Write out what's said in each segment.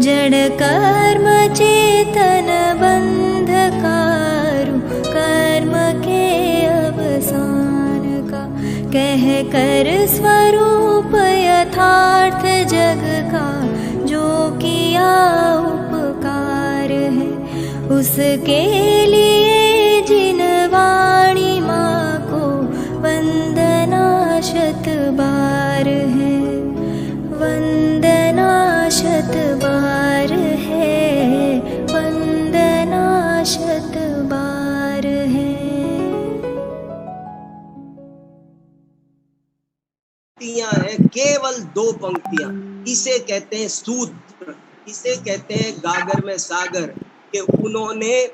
जड़ कर्म चेतन बंधकारु कर्म के अवसान का, कह कर स्वरूप यथार्थ जग का जो किया उपकार है, उसके लिए जिन वाणी माँ को वंदना शत बार है, वंदना शत बार है, वंदना शत बार है। पंक्तियां हैं, केवल 2 पंक्तियां, इसे कहते हैं सूत्र, इसे कहते हैं गागर में सागर, कि उन्होंने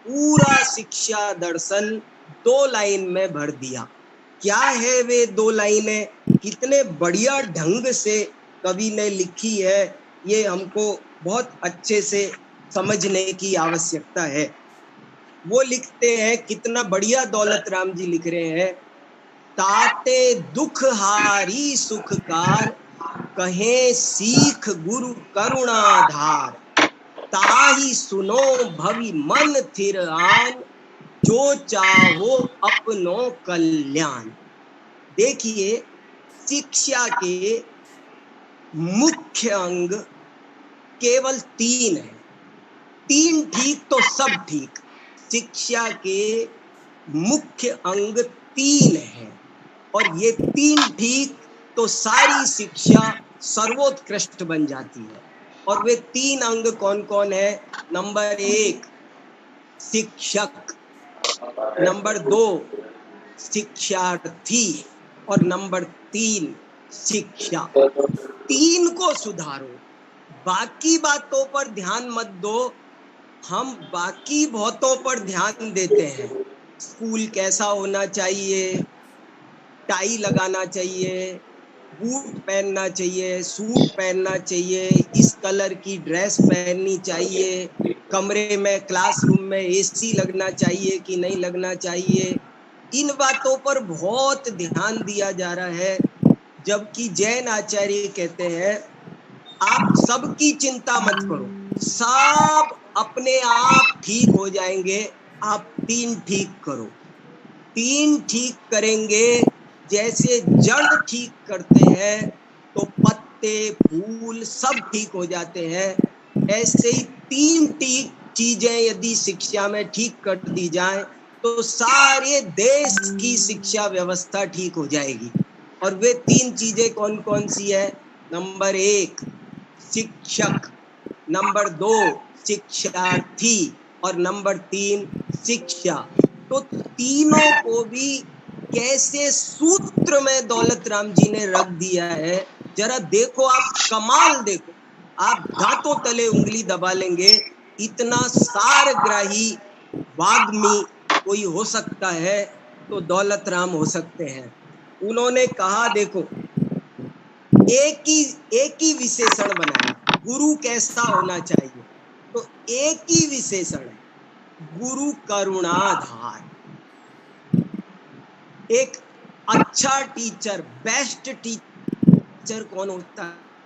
पूरा शिक्षा दर्शन 2 लाइन में भर दिया। क्या है वे 2 लाइनें, कितने बढ़िया ढंग से कवि ने लिखी है, ये हमको बहुत अच्छे से समझने की आवश्यकता है। वो लिखते हैं, कितना बढ़िया दौलत राम जी लिख रहे हैं, ताते दुख हारी सुखकार, कहे सीख गुरु करुणाधार, ताही सुनो भवि मन थिर आन, जो चाहो अपनो कल्याण। देखिए, शिक्षा के मुख्य अंग केवल 3 है। 3 ठीक तो सब ठीक। शिक्षा के मुख्य अंग 3 है, और ये 3 ठीक तो सारी शिक्षा सर्वोत्कृष्ट बन जाती है। और वे 3 अंग कौन कौन है? नंबर 1 शिक्षक, नंबर 2 शिक्षार्थी, और नंबर 3 शिक्षा। 3 को सुधारो, बाकी बातों पर ध्यान मत दो। हम बाकी बहुतों पर ध्यान देते हैं, स्कूल कैसा होना चाहिए, टाई लगाना चाहिए, बूट पहनना चाहिए, सूट पहनना चाहिए, इस कलर की ड्रेस पहननी चाहिए, कमरे में क्लासरूम में एसी लगना चाहिए कि नहीं लगना चाहिए, इन बातों पर बहुत ध्यान दिया जा रहा है। जबकि जैन आचार्य कहते हैं, आप सबकी चिंता मत करो, सब अपने आप ठीक हो जाएंगे, आप 3 ठीक करो। 3 ठीक करेंगे, जैसे जड़ ठीक करते हैं तो पत्ते फूल सब ठीक हो जाते हैं, ऐसे ही 3 ठीक चीजें यदि शिक्षा में ठीक कर दी जाए तो सारे देश की शिक्षा व्यवस्था ठीक हो जाएगी। और वे 3 चीजें कौन कौन सी है? नंबर 1 शिक्षक, नंबर 2 शिक्षार्थी, और नंबर 3 शिक्षा। तो तीनों को भी कैसे सूत्र में दौलत राम जी ने रख दिया है, जरा देखो, आप कमाल देखो, आप दांतों तले उंगली दबा लेंगे, इतना सारग्राही वाग्मी कोई हो सकता है तो दौलत राम हो सकते हैं। उन्होंने कहा, देखो, एक ही विशेषण बनाया, गुरु कैसा होना चाहिए, तो एक ही विशेषण है, गुरु करुणाधार। एक अच्छा टीचर, बेस्ट टीचर कौन होता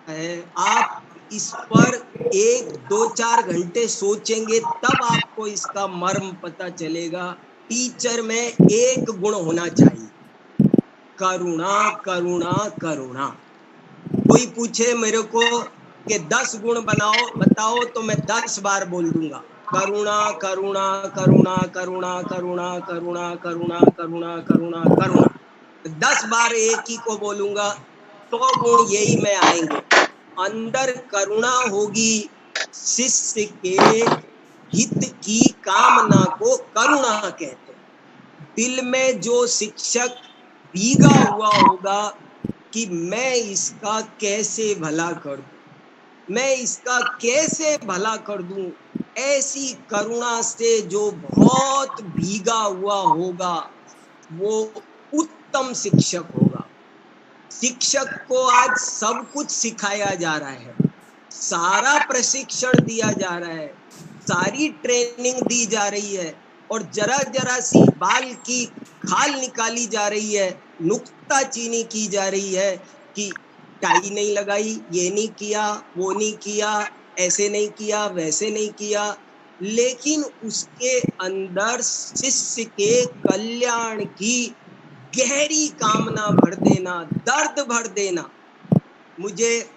है? आप इस पर 1, 2, 4 घंटे सोचेंगे तब आपको इसका मर्म पता चलेगा। टीचर में एक गुण होना चाहिए, करुणा करुणा करुणा। कोई पूछे मेरे को कि 10 गुण बताओ तो मैं 10 बार बोल दूंगा, करुणा करुणा करुणा करुणा करुणा करुणा करुणा करुणा करुणा करुणा। 10 बार एक ही को बोलूंगा, 100 गुण यही में आएंगे। अंदर करुणा होगी, शिष्य के हित की कामना को करुणा कहते हैं। दिल में जो शिक्षक भीगा हुआ होगा कि मैं इसका कैसे भला कर दूं, मैं इसका कैसे भला कर दूं, ऐसी करुणा से जो बहुत भीगा हुआ होगा वो उत्तम शिक्षक होगा। शिक्षक को आज सब कुछ सिखाया जा रहा है, सारा प्रशिक्षण दिया जा रहा है, सारी ट्रेनिंग दी जा रही है, और जरा जरा सी बाल की खाल निकाली जा रही है, नुक्ताचीनी की जा रही है कि टाई नहीं लगाई, ये नहीं किया, वो नहीं किया, ऐसे नहीं किया, वैसे नहीं किया, लेकिन उसके अंदर शिष्य के कल्याण की गहरी कामना भर देना, दर्द भर देना। मुझे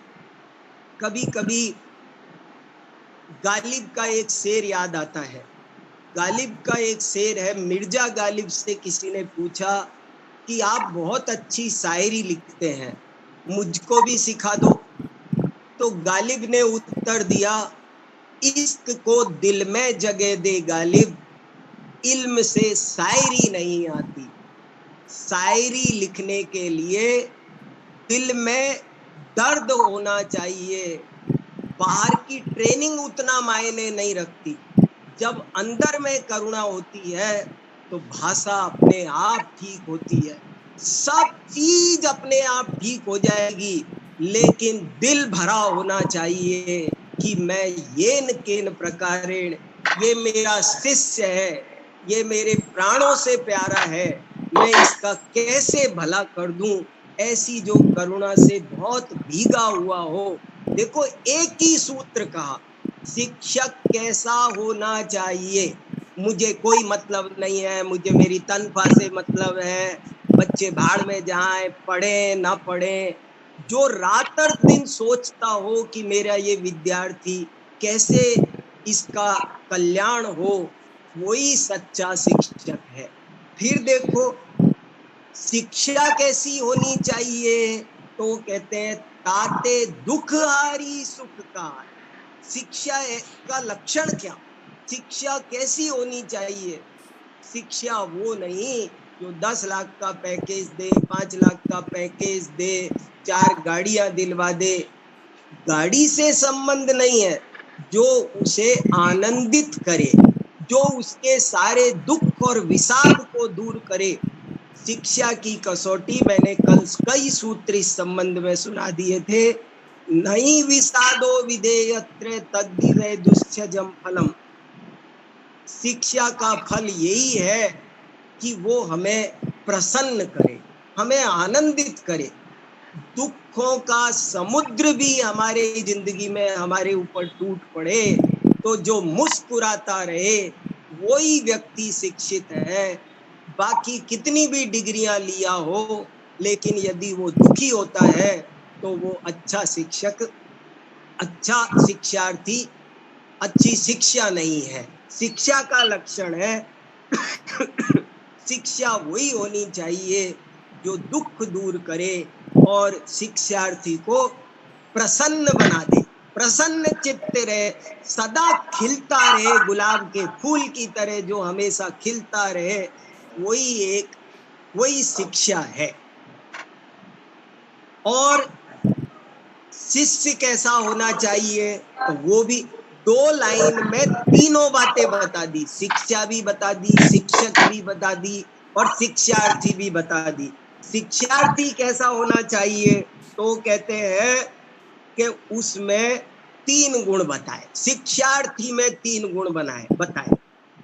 कभी कभी गालिब का एक शेर याद आता है। गालिब का एक शेर है, मिर्जा गालिब से किसी ने पूछा कि आप बहुत अच्छी शायरी लिखते हैं, मुझको भी सिखा दो। तो गालिब ने उत्तर दिया, इश्क को दिल में जगह दे गालिब, इल्म से शायरी नहीं आती। शायरी लिखने के लिए दिल में दर्द होना चाहिए। बाहर की ट्रेनिंग उतना मायने नहीं रखती। जब अंदर में करुणा होती है तो भाषा अपने आप ठीक होती है, सब चीज अपने आप ठीक हो जाएगी। लेकिन दिल भरा होना चाहिए कि मैं येन केन प्रकारेण, ये मेरा शिष्य है, ये मेरे प्राणों से प्यारा है, मैं इसका कैसे भला कर दूं। ऐसी जो करुणा से बहुत भीगा हुआ हो। देखो, एक ही सूत्र कहा, शिक्षक कैसा होना चाहिए। मुझे कोई मतलब नहीं है, मुझे मेरी तनख्वाह से मतलब है, बच्चे भाड़ में जाएं, पढ़े ना पढ़े। जो रात और दिन सोचता हो कि मेरा ये विद्यार्थी कैसे इसका कल्याण हो, वही सच्चा शिक्षक है। फिर देखो, शिक्षा कैसी होनी चाहिए, तो कहते हैं ताते दुख हारी सुख का। शिक्षा का लक्षण क्या, शिक्षा कैसी होनी चाहिए। शिक्षा वो नहीं जो 10 लाख का पैकेज दे, 5 लाख का पैकेज दे, 4 गाड़ियां दिलवा दे। गाड़ी से संबंध नहीं है, जो उसे आनंदित करे, जो उसके सारे दुख और विषाद को दूर करे। शिक्षा की कसौटी मैंने कल कई सूत्र इस संबंध में सुना दिए थे। नहीं विषादो विधेयत्र तद्दिवे दुश्चजम फलम। शिक्षा का फल यही है कि वो हमें प्रसन्न करे, हमें आनंदित करे। दुखों का समुद्र भी हमारे जिंदगी में हमारे ऊपर टूट पड़े तो जो मुस्कुराता रहे वही व्यक्ति शिक्षित है। बाकी कितनी भी डिग्रियां लिया हो, लेकिन यदि वो दुखी होता है तो वो अच्छा शिक्षक, अच्छा शिक्षार्थी, अच्छी शिक्षा नहीं है। शिक्षा का लक्षण है शिक्षा वही होनी चाहिए जो दुख दूर करे और शिक्षार्थी को प्रसन्न बना दे, प्रसन्न चित्त रहे, सदा खिलता रहे, गुलाब के फूल की तरह जो हमेशा खिलता रहे, वही शिक्षा है। और शिष्य कैसा होना चाहिए, तो वो भी 2 लाइन में तीनों बातें बता दी। शिक्षा भी बता दी, शिक्षक भी बता दी और शिक्षार्थी भी बता दी। शिक्षार्थी कैसा होना चाहिए, तो कहते हैं कि उसमें 3 गुण बताए, शिक्षार्थी में 3 गुण बताए।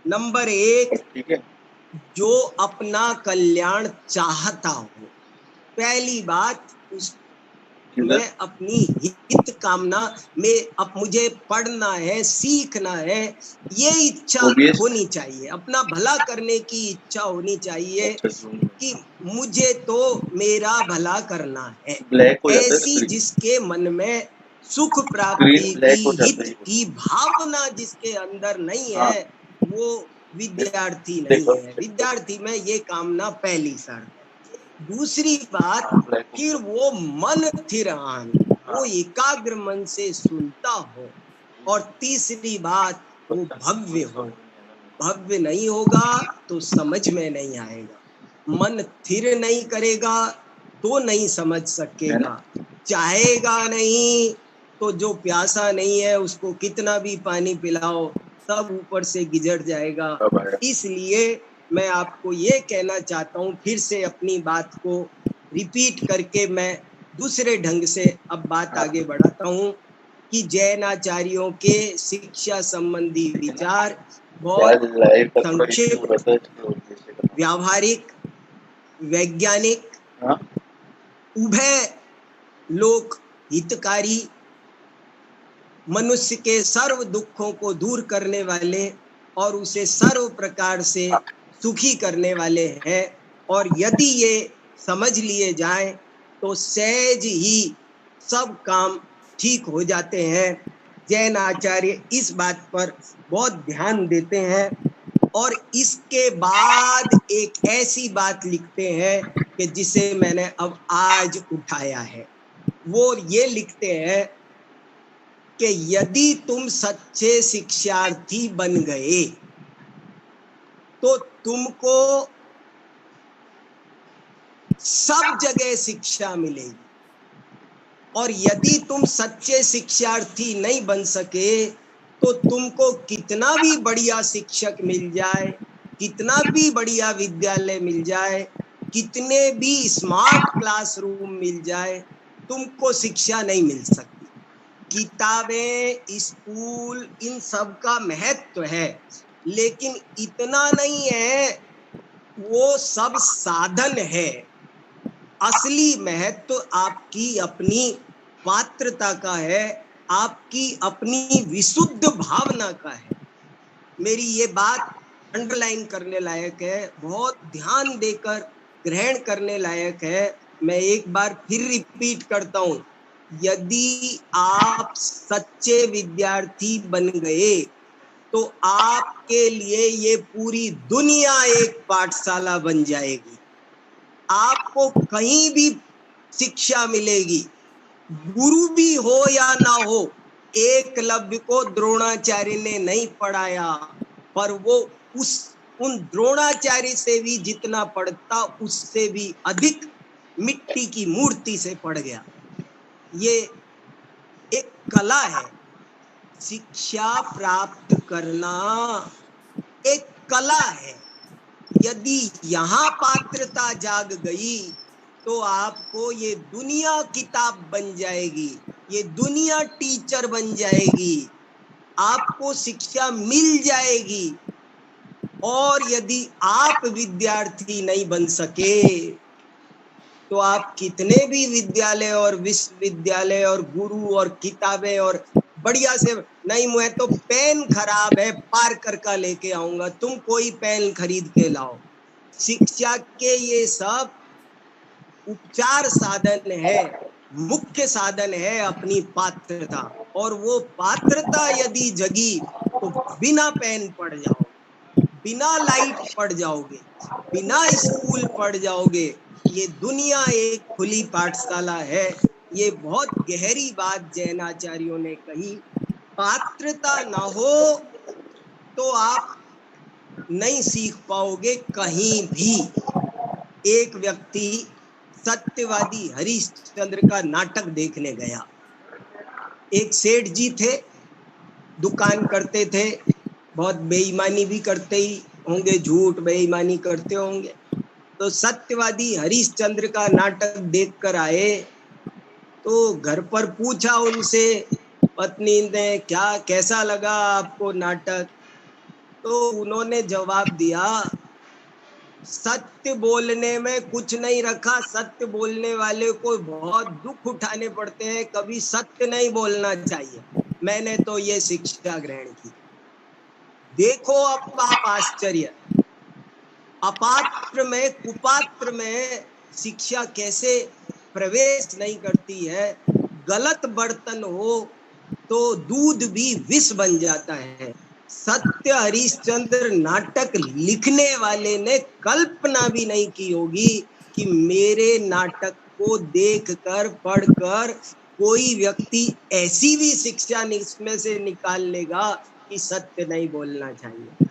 नंबर 1, जो अपना कल्याण चाहता हो। पहली बात, मैं अपनी हित कामना में, अब मुझे पढ़ना है, सीखना है, ये इच्छा होनी चाहिए, अपना भला करने की इच्छा होनी चाहिए कि मुझे तो मेरा भला करना है। ऐसी जिसके मन में सुख प्राप्ति की, हित की भावना जिसके अंदर नहीं है, वो विद्यार्थी नहीं है। विद्यार्थी में ये कामना पहली शर्त। दूसरी बात, फिर वो मन स्थिरान, वो एकाग्र मन से सुनता हो। और तीसरी बात, वो भव्य हो। भव्य नहीं होगा तो समझ में नहीं आएगा, मन स्थिर नहीं करेगा तो नहीं समझ सकेगा, चाहेगा नहीं तो जो प्यासा नहीं है उसको कितना भी पानी पिलाओ सब ऊपर से गिजड़ जाएगा। इसलिए मैं आपको ये कहना चाहता हूँ, फिर से अपनी बात को रिपीट करके मैं दूसरे ढंग से अब बात आगे बढ़ाता हूँ कि जैनाचार्यों के शिक्षा संबंधी विचार बहुत संक्षिप्त, व्यावहारिक, वैज्ञानिक, उभय लोक हितकारी, मनुष्य के सर्व दुखों को दूर करने वाले और उसे सर्व प्रकार से सुखी करने वाले हैं। और यदि ये समझ लिए जाएं तो सहज ही सब काम ठीक हो जाते हैं। जैन आचार्य इस बात पर बहुत ध्यान देते हैं और इसके बाद एक ऐसी बात लिखते हैं कि जिसे मैंने अब आज उठाया है। वो ये लिखते हैं कि यदि तुम सच्चे शिक्षार्थी बन गए तो तुमको सब जगह शिक्षा मिलेगी, और यदि तुम सच्चे शिक्षार्थी नहीं बन सके तो तुमको कितना भी बढ़िया शिक्षक मिल जाए, कितना भी बढ़िया विद्यालय मिल जाए, कितने भी स्मार्ट क्लासरूम मिल जाए, तुमको शिक्षा नहीं मिल सकती। किताबें, स्कूल, इन सब का महत्व है, लेकिन इतना नहीं है। वो सब साधन है। असली महत्व आपकी अपनी पात्रता का है, आपकी अपनी विशुद्ध भावना का है। मेरी ये बात अंडरलाइन करने लायक है, बहुत ध्यान देकर ग्रहण करने लायक है। मैं एक बार फिर रिपीट करता हूँ, यदि आप सच्चे विद्यार्थी बन गए तो आपके लिए ये पूरी दुनिया एक पाठशाला बन जाएगी। आपको कहीं भी शिक्षा मिलेगी, गुरु भी हो या ना हो। एकलव्य को द्रोणाचार्य ने नहीं पढ़ाया, पर वो उन द्रोणाचार्य से भी जितना पढ़ता उससे भी अधिक मिट्टी की मूर्ति से पढ़ गया। ये एक कला है। शिक्षा प्राप्त करना एक कला है। यदि यहाँ पात्रता जाग गई तो आपको ये दुनिया किताब बन जाएगी, ये दुनिया टीचर बन जाएगी, आपको शिक्षा मिल जाएगी। और यदि आप विद्यार्थी नहीं बन सके तो आप कितने भी विद्यालय और विश्वविद्यालय और गुरु और किताबें और बढ़िया से नहीं, मुझे तो पेन खराब है, पार्कर का लेके आऊंगा, तुम कोई पेन खरीद के लाओ। शिक्षा के ये सब उपचार साधन है, मुख्य साधन है अपनी पात्रता। और वो पात्रता यदि जगी तो बिना पेन पढ़ जाओगे, बिना लाइट पढ़ जाओगे, बिना स्कूल पढ़ जाओगे। ये दुनिया एक खुली पाठशाला है। ये बहुत गहरी बात जैनाचार्यों ने कही। पात्रता ना हो तो आप नहीं सीख पाओगे कहीं भी। एक व्यक्ति सत्यवादी हरिश्चंद्र का नाटक देखने गया। एक सेठ जी थे, दुकान करते थे, बहुत बेईमानी भी करते ही होंगे, झूठ बेईमानी करते होंगे। तो सत्यवादी हरिश्चंद्र का नाटक देखकर आए तो घर पर पूछा उनसे, पत्नी ने, क्या कैसा लगा आपको नाटक? तो उन्होंने जवाब दिया, सत्य बोलने में कुछ नहीं रखा, सत्य बोलने वाले को बहुत दुख उठाने पड़ते हैं, कभी सत्य नहीं बोलना चाहिए। मैंने तो ये शिक्षा ग्रहण की। देखो अब आप आश्चर्य, अपात्र में, कुपात्र में शिक्षा कैसे प्रवेश नहीं करती है। गलत बर्तन हो तो दूध भी विष बन जाता है। सत्य हरिश्चंद्र नाटक लिखने वाले ने कल्पना भी नहीं की होगी कि मेरे नाटक को देखकर, पढ़कर कोई व्यक्ति ऐसी भी शिक्षा इसमें से निकाल लेगा कि सत्य नहीं बोलना चाहिए।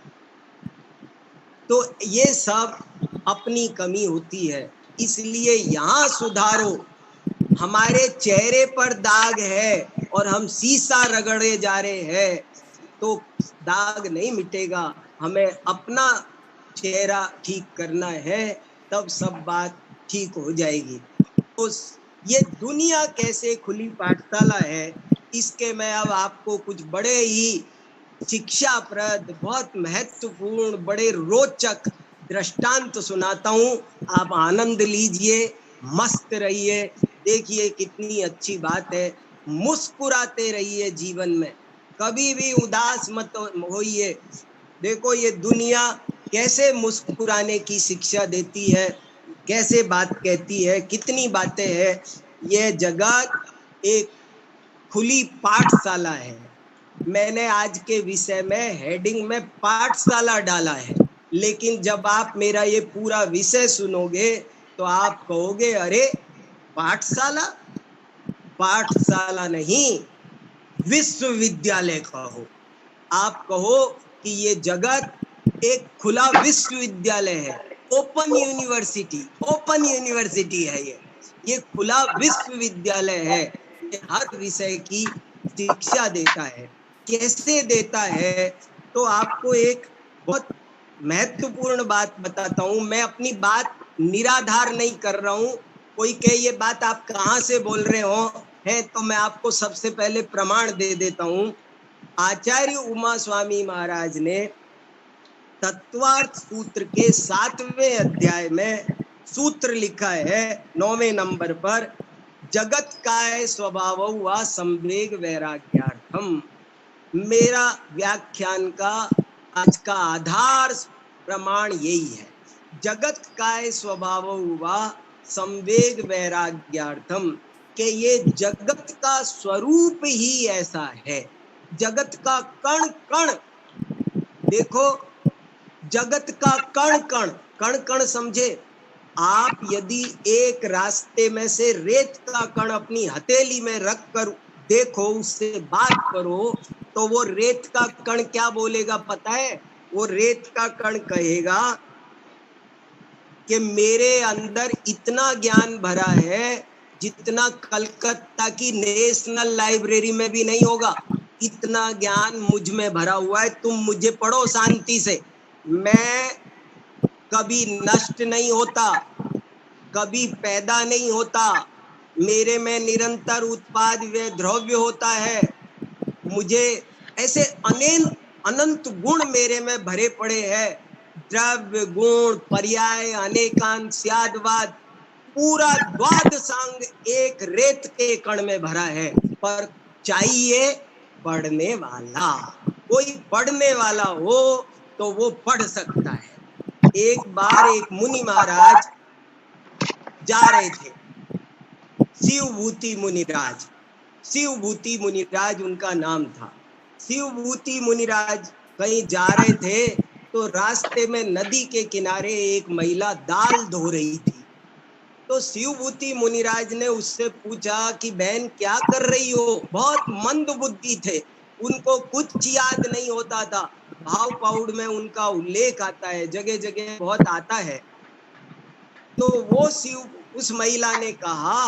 तो ये सब अपनी कमी होती है, इसलिए यहाँ सुधारो। हमारे चेहरे पर दाग है और हम शीशा रगड़े जा रहे हैं तो दाग नहीं मिटेगा। हमें अपना चेहरा ठीक करना है, तब सब बात ठीक हो जाएगी। तो ये दुनिया कैसे खुली पाठशाला है, इसके मैं अब आपको कुछ बड़े ही शिक्षाप्रद, बहुत महत्वपूर्ण, बड़े रोचक दृष्टांत सुनाता हूँ। आप आनंद लीजिए, मस्त रहिए, देखिए कितनी अच्छी बात है, मुस्कुराते रहिए जीवन में, कभी भी उदास मत होइए। देखो ये दुनिया कैसे मुस्कुराने की शिक्षा देती है, कैसे बात कहती है, कितनी बातें हैं। ये जगत एक खुली पाठशाला है। मैंने आज के विषय में हेडिंग में पाठशाला डाला है, लेकिन जब आप मेरा ये पूरा विषय सुनोगे तो आप कहोगे अरे पाठशाला, पाठशाला नहीं विश्वविद्यालय कहो। आप कहो कि ये जगत एक खुला विश्वविद्यालय है, ओपन यूनिवर्सिटी, ओपन यूनिवर्सिटी है ये खुला विश्वविद्यालय है। ये हर विषय की शिक्षा देता है। कैसे देता है, तो आपको एक बहुत महत्वपूर्ण बात बताता हूँ। मैं अपनी बात निराधार नहीं कर रहा हूँ। कोई कहे ये बात आप कहाँ से बोल रहे हो हैं, तो मैं आपको सबसे पहले प्रमाण दे देता हूँ। आचार्य उमा स्वामी महाराज ने तत्वार्थ सूत्र के 7वें अध्याय में सूत्र लिखा है 9वें नंबर पर, जगत काय स्वभाव व संवेग वैराग्यार्थम। मेरा व्याख्यान का आज का आधार प्रमाण यही है, जगत काय स्वभाव व संवेग वैराग्यार्थम, कि ये जगत का स्वरूप ही ऐसा है। जगत का कण कण, देखो जगत का कण कण, कण कण समझे आप, यदि एक रास्ते में से रेत का कण अपनी हथेली में रख कर देखो, उससे बात करो, तो वो रेत का कण क्या बोलेगा पता है? वो रेत का कण कहेगा कि मेरे अंदर इतना ज्ञान भरा है जितना कलकत्ता की नेशनल लाइब्रेरी में भी नहीं होगा। इतना ज्ञान मुझ में भरा हुआ है, तुम मुझे पढ़ो शांति से। मैं कभी नष्ट नहीं होता, कभी पैदा नहीं होता, मेरे में निरंतर उत्पाद व द्रव्य होता है। मुझे ऐसे अनंत गुण मेरे में भरे पड़े हैं, द्रव्य गुण पर्याय अनेकांत स्यादवाद, पूरा द्वादशांग एक रेत के कण में भरा है। पर चाहिए पढ़ने वाला, कोई पढ़ने वाला हो तो वो पढ़ सकता है। एक बार एक मुनि महाराज जा रहे थे, शिवभूति मुनिराज, शिवभूति मुनिराज उनका नाम था। शिवभूति मुनिराज कहीं जा रहे थे तो रास्ते में नदी के किनारे एक महिला दाल धो रही थी। तो शिवभूति मुनिराज ने उससे पूछा कि बहन क्या कर रही हो? बहुत मंद बुद्धि थे, उनको कुछ याद नहीं होता था। भाव पौड़ में उनका उल्लेख आता है, जगह जगह बहुत आता है। तो वो उस महिला ने कहा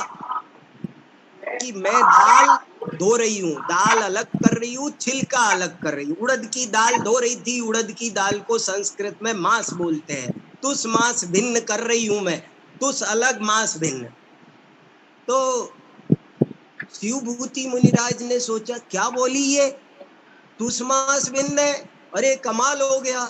कि मैं दाल धो रही हूँ, दाल अलग कर रही हूँ, छिलका अलग कर रही हूँ। उड़द की दाल धो रही थी, उड़द की दाल को संस्कृत में मांस बोलते हैं। तुस मांस भिन्न कर रही हूँ मैं, तुस अलग मांस भिन्न। तो शिवभूति मुनिराज ने सोचा क्या बोली ये, तुस मांस भिन्न है, अरे कमाल हो गया।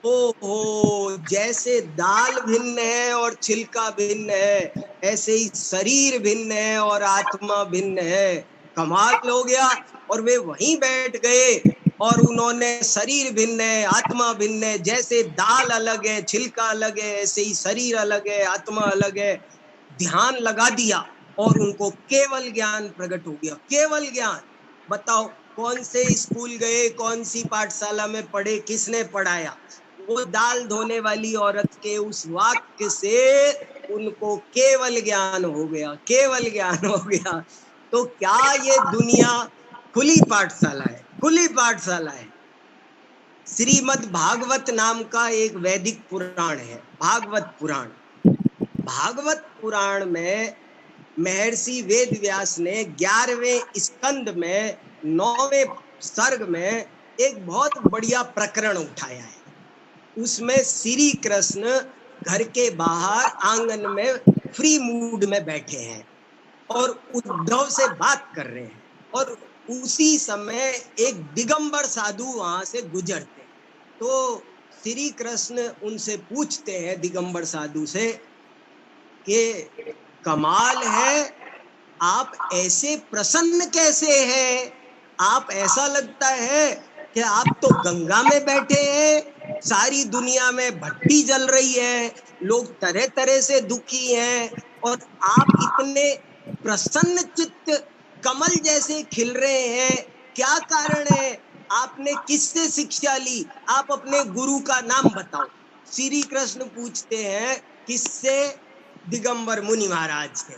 ओहो, जैसे दाल भिन्न है और छिलका भिन्न है, ऐसे ही शरीर भिन्न है और आत्मा भिन्न है। कमाल हो गया। और वे वहीं बैठ गए और उन्होंने शरीर भिन्न है, आत्मा भिन्न है, जैसे दाल अलग है, छिलका अलग है, ऐसे ही शरीर अलग है, आत्मा अलग है, ध्यान लगा दिया और उनको केवल ज्ञान प्रकट हो गया। केवल ज्ञान। बताओ कौन से स्कूल गए, कौन सी पाठशाला में पढ़े, किसने पढ़ाया? वो दाल धोने वाली औरत के उस वाक्य से उनको केवल ज्ञान हो गया, केवल ज्ञान हो गया। तो क्या ये दुनिया खुली पाठशाला है? खुली पाठशाला है। श्रीमद् भागवत नाम का एक वैदिक पुराण है, भागवत पुराण। भागवत पुराण में महर्षि वेद व्यास ने 11वें स्कंद में 9वें सर्ग में एक बहुत बढ़िया प्रकरण उठाया है। उसमें श्री कृष्ण घर के बाहर आंगन में फ्री मूड में बैठे हैं और उद्धव से बात कर रहे हैं, और उसी समय एक दिगंबर साधु वहां से गुजरते हैं। तो श्री कृष्ण उनसे पूछते हैं, दिगंबर साधु से, कि कमाल है, आप ऐसे प्रसन्न कैसे हैं? आप ऐसा लगता है कि आप तो गंगा में बैठे हैं, सारी दुनिया में भट्टी जल रही है, लोग तरह तरह से दुखी हैं, और आप इतने प्रसन्न चित्त कमल जैसे खिल रहे हैं। क्या कारण है? आपने किससे शिक्षा ली? आप अपने गुरु का नाम बताओ। श्री कृष्ण पूछते हैं किससे? दिगंबर मुनि महाराज से।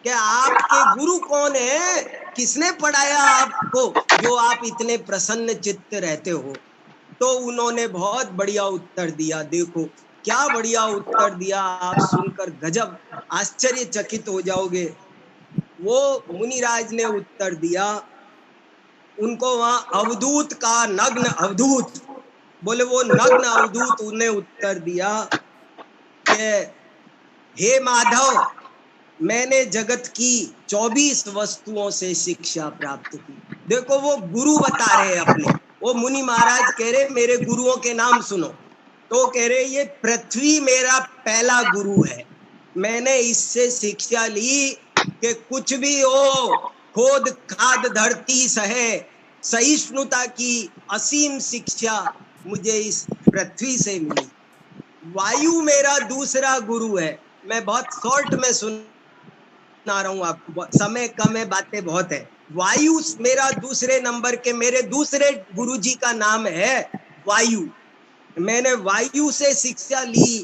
क्या आपके गुरु कौन है? किसने पढ़ाया आपको जो आप इतने प्रसन्न चित्त रहते हो? तो उन्होंने बहुत बढ़िया उत्तर दिया। देखो क्या बढ़िया उत्तर दिया, आप सुनकर गजब आश्चर्यचकित हो जाओगे। वो मुनिराज ने उत्तर दिया, उनको वहां अवधूत का, नग्न अवधूत बोले, वो नग्न अवधूत उन्हें उत्तर दिया कि हे माधव, मैंने जगत की 24 वस्तुओं से शिक्षा प्राप्त की। देखो वो गुरु बता रहे हैं अपने, वो मुनि महाराज कह रहे मेरे गुरुओं के नाम सुनो। तो कह रहे ये पृथ्वी मेरा पहला गुरु है, मैंने इससे शिक्षा ली कि कुछ भी हो, खोद खाद धरती सहे, सहिष्णुता की असीम शिक्षा मुझे इस पृथ्वी से मिली। वायु मेरा दूसरा गुरु है, मैं बहुत शॉर्ट में सुना रहा हूं आपको, समय कम है, बातें बहुत है। वायु मेरा दूसरे नंबर के, मेरे दूसरे गुरुजी का नाम है वायु। मैंने वायु से शिक्षा ली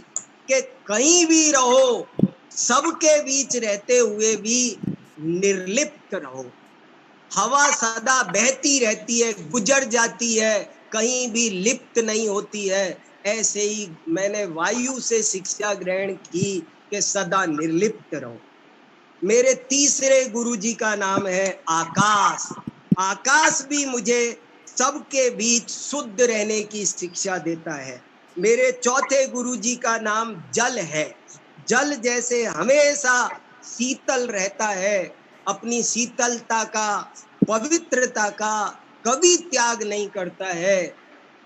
कि कहीं भी रहो, सबके बीच रहते हुए भी निर्लिप्त रहो। हवा सदा बहती रहती है, गुजर जाती है, कहीं भी लिप्त नहीं होती है। ऐसे ही मैंने वायु से शिक्षा ग्रहण की कि सदा निर्लिप्त रहो। मेरे तीसरे गुरुजी का नाम है आकाश। आकाश भी मुझे सबके बीच शुद्ध रहने की शिक्षा देता है। मेरे चौथे गुरुजी का नाम जल है। जल जैसे हमेशा शीतल रहता है, अपनी शीतलता का, पवित्रता का कभी त्याग नहीं करता है,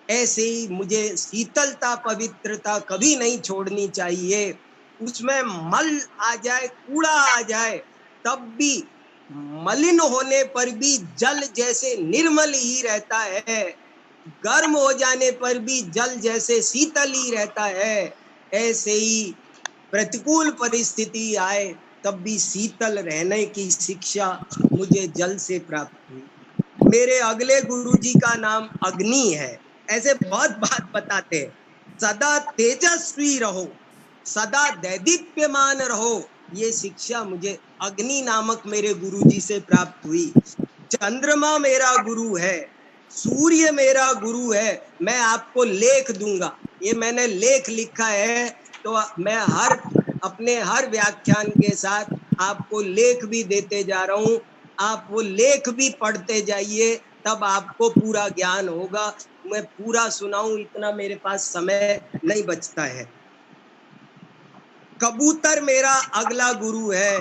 ऐसे ही मुझे शीतलता, पवित्रता कभी नहीं छोड़नी चाहिए। उसमें मल आ जाए, कूड़ा आ जाए, तब भी मलिन होने पर भी जल जैसे निर्मल ही रहता है, गर्म हो जाने पर भी जल जैसे शीतल ही रहता है। ऐसे ही प्रतिकूल परिस्थिति आए तब भी शीतल रहने की शिक्षा मुझे जल से प्राप्त हुई। मेरे अगले गुरुजी का नाम अग्नि है। ऐसे बहुत बात बताते हैं, सदा तेजस्वी रहो, सदा दैदीप्यमान रहो, ये शिक्षा मुझे अग्नि नामक मेरे गुरुजी से प्राप्त हुई। चंद्रमा मेरा गुरु है, सूर्य मेरा गुरु है। मैं आपको लेख दूंगा, ये मैंने लेख लिखा है, तो मैं अपने हर व्याख्यान के साथ आपको लेख भी देते जा रहा हूँ। आप वो लेख भी पढ़ते जाइए, तब आपको पूरा ज्ञान होगा। मैं पूरा सुनाऊं इतना मेरे पास समय नहीं बचता है। कबूतर मेरा अगला गुरु है,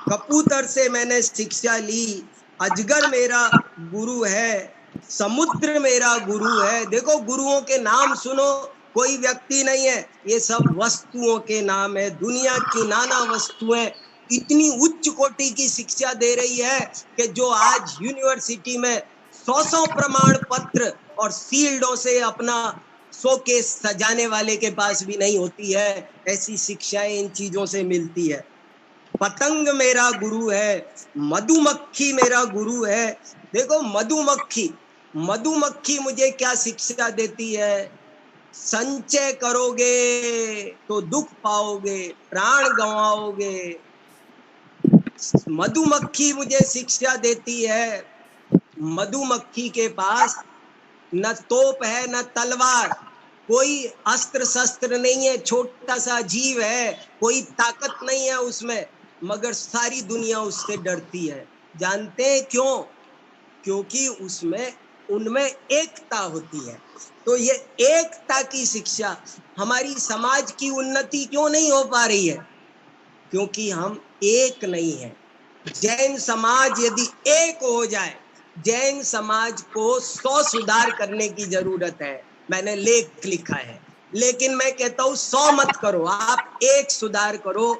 कबूतर से मैंने शिक्षा ली। अजगर मेरा गुरु है, समुद्र मेरा गुरु है। देखो गुरुओं के नाम सुनो, कोई व्यक्ति नहीं है, ये सब वस्तुओं के नाम है। दुनिया की नाना वस्तुएं इतनी उच्च कोटि की शिक्षा दे रही है कि जो आज यूनिवर्सिटी में 100 प्रमाण पत्र और शील्डों से अपना शोकेस सजाने वाले के पास भी नहीं होती है, ऐसी शिक्षाएं इन चीजों से मिलती है। पतंग मेरा गुरु है, मधुमक्खी मेरा गुरु है। देखो मधुमक्खी मुझे क्या शिक्षा देती है? संचय करोगे तो दुख पाओगे, प्राण गंवाओगे। मधुमक्खी मुझे शिक्षा देती है, मधुमक्खी के पास न तोप है न तलवार, कोई अस्त्र शस्त्र नहीं है, छोटा सा जीव है, कोई ताकत नहीं है उसमें, मगर सारी दुनिया उससे डरती है। जानते हैं क्यों? क्योंकि उनमें एकता होती है। तो ये एकता की शिक्षा, हमारी समाज की उन्नति क्यों नहीं हो पा रही है? क्योंकि हम एक नहीं है। जैन समाज यदि एक हो जाए, जैन समाज को 100 सुधार करने की जरूरत है। मैंने लेख लिखा है, लेकिन मैं कहता हूं 100 मत करो, आप एक सुधार करो।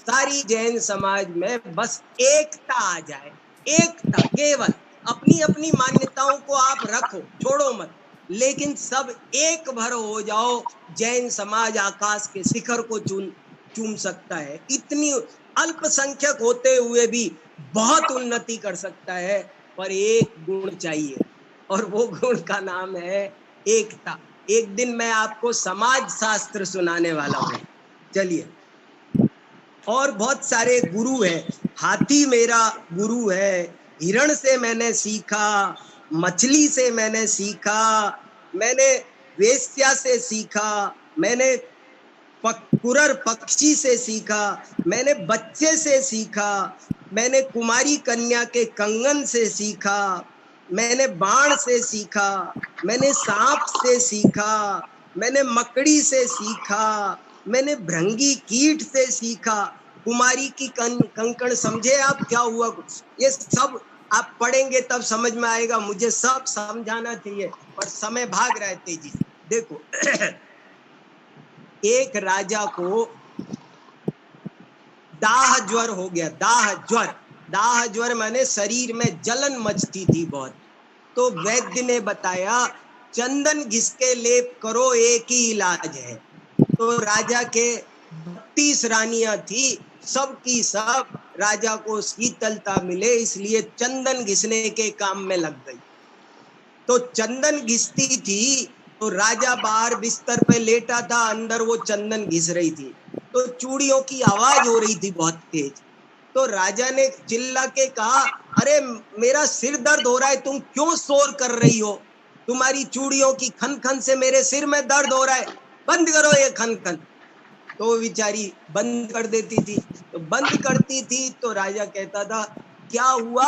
सारी जैन समाज में बस एकता आ जाए, एकता केवल। अपनी अपनी मान्यताओं को आप रखो, छोड़ो मत, लेकिन सब एक भर हो जाओ, जैन समाज आकाश के शिखर को चूम सकता है। इतनी अल्पसंख्यक होते हुए भी बहुत उन्नति कर सकता है, पर एक गुण चाहिए, और वो गुण का नाम है एकता। एक दिन मैं आपको समाज शास्त्र सुनाने वाला हूँ। चलिए, और बहुत सारे गुरु हैं। हाथी मेरा गुरु है, हिरण से मैंने सीखा, मछली से मैंने सीखा, मैंने वेश्या से सीखा, मैंने कुरर पक्षी से सीखा, मैंने बच्चे से सीखा, मैंने कुमारी कन्या के कंगन से सीखा, मैंने बाण से सीखा, मैंने सांप से सीखा, मैंने मकड़ी से सीखा, मैंने भृंगी कीट से सीखा, कुमारी की कंकण। समझे आप क्या हुआ? ये सब आप पढ़ेंगे तब समझ में आएगा, मुझे सब समझाना चाहिए पर समय भाग रहा है तेजी से। देखो एक राजा को दाह ज्वर हो गया, दाह ज्वर माने शरीर में जलन मचती थी बहुत। तो वैद्य ने बताया चंदन घिस के लेप करो, एक ही इलाज है। तो राजा के 32 रानियां थी, सब की सब राजा को शीतलता मिले इसलिए चंदन घिसने के काम में लग गई। तो चंदन घिसती थी तो राजा बाहर बिस्तर पे लेटा था, अंदर वो चंदन घिस रही थी, तो चूड़ियों की आवाज हो रही थी बहुत तेज। तो राजा ने चिल्ला के कहा, अरे मेरा सिर दर्द हो रहा है, तुम क्यों शोर कर रही हो? तुम्हारी चूड़ियों की खन खन से मेरे सिर में दर्द हो रहा है, बंद करो ये खन खन। तो बेचारी बंद कर देती थी, तो बंद करती थी तो राजा कहता था, क्या हुआ,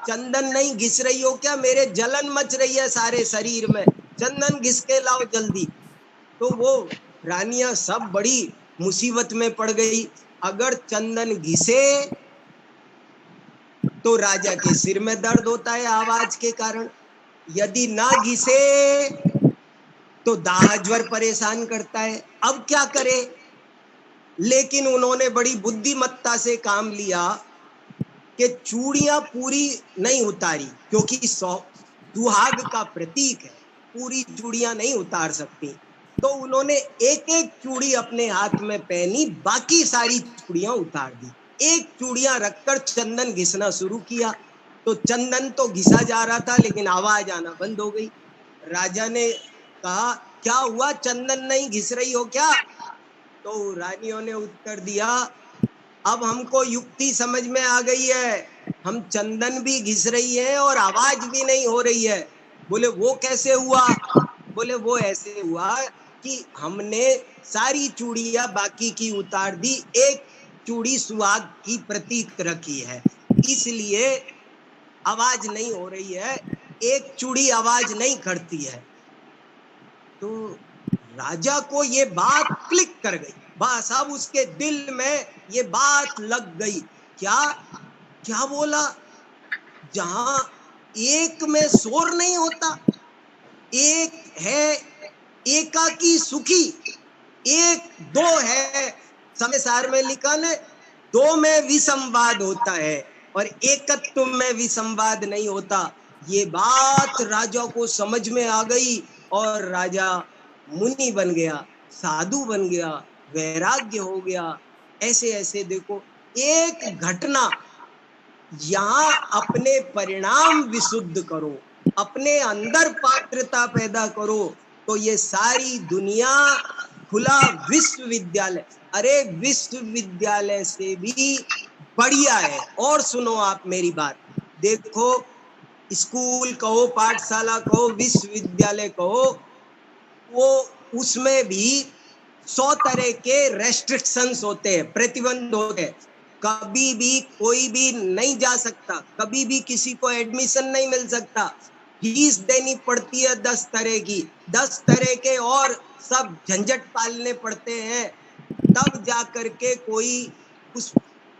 चंदन नहीं घिस रही हो क्या? मेरे जलन मच रही है सारे शरीर में, चंदन घिस के लाओ जल्दी। तो वो रानियां सब बड़ी मुसीबत में पड़ गई। अगर चंदन घिसे तो राजा के सिर में दर्द होता है आवाज के कारण, यदि ना घिसे तो दाह ज्वर परेशान करता है। अब क्या करे? लेकिन उन्होंने बड़ी बुद्धिमत्ता से काम लिया कि चूड़ियां पूरी नहीं उतारी, क्योंकि सुहाग का प्रतीक है, पूरी चूड़ियां नहीं उतार सकती। तो उन्होंने एक एक चूड़ी अपने हाथ में पहनी, बाकी सारी चूड़ियां उतार दी। एक चूड़ियां रखकर चंदन घिसना शुरू किया। तो चंदन तो घिसा जा रहा था लेकिन आवाज आना बंद हो गई। राजा ने कहा, क्या हुआ, चंदन नहीं घिस रही हो क्या? तो रानियों ने उत्तर दिया, अब हमको युक्ति समझ में आ गई है, हम चंदन भी घिस रही है और आवाज भी नहीं हो रही है। बोले वो कैसे हुआ? बोले वो ऐसे हुआ कि हमने सारी चूड़ियां बाकी की उतार दी, एक चूड़ी सुहाग की प्रतीक रखी है, इसलिए आवाज नहीं हो रही है, एक चूड़ी आवाज नहीं करती है। तो राजा को ये बात क्लिक कर गई, बस अब उसके दिल में ये बात लग गई। क्या क्या बोला? जहां एक में शोर नहीं होता, एक है एकाकी सुखी, एक दो है, समय सार में लिखा है, दो में विसंवाद होता है और एकत्व में विसंवाद नहीं होता। ये बात राजा को समझ में आ गई और राजा मुनि बन गया, साधु बन गया, वैराग्य हो गया। ऐसे ऐसे देखो, एक घटना, यहाँ अपने परिणाम विशुद्ध करो, अपने अंदर पात्रता पैदा करो, तो ये सारी दुनिया खुला विश्वविद्यालय, अरे विश्वविद्यालय से भी बढ़िया है। और सुनो आप मेरी बात, देखो स्कूल कहो, पाठशाला कहो, विश्वविद्यालय कहो, वो उसमें भी 100 तरह के रेस्ट्रिक्शंस होते हैं, प्रतिबंध होते हैं। कभी भी कोई भी नहीं जा सकता, कभी भी किसी को एडमिशन नहीं मिल सकता, फीस देनी पड़ती है 10 तरह की, 10 तरह के और सब झंझट पालने पड़ते हैं, तब जा करके कोई उस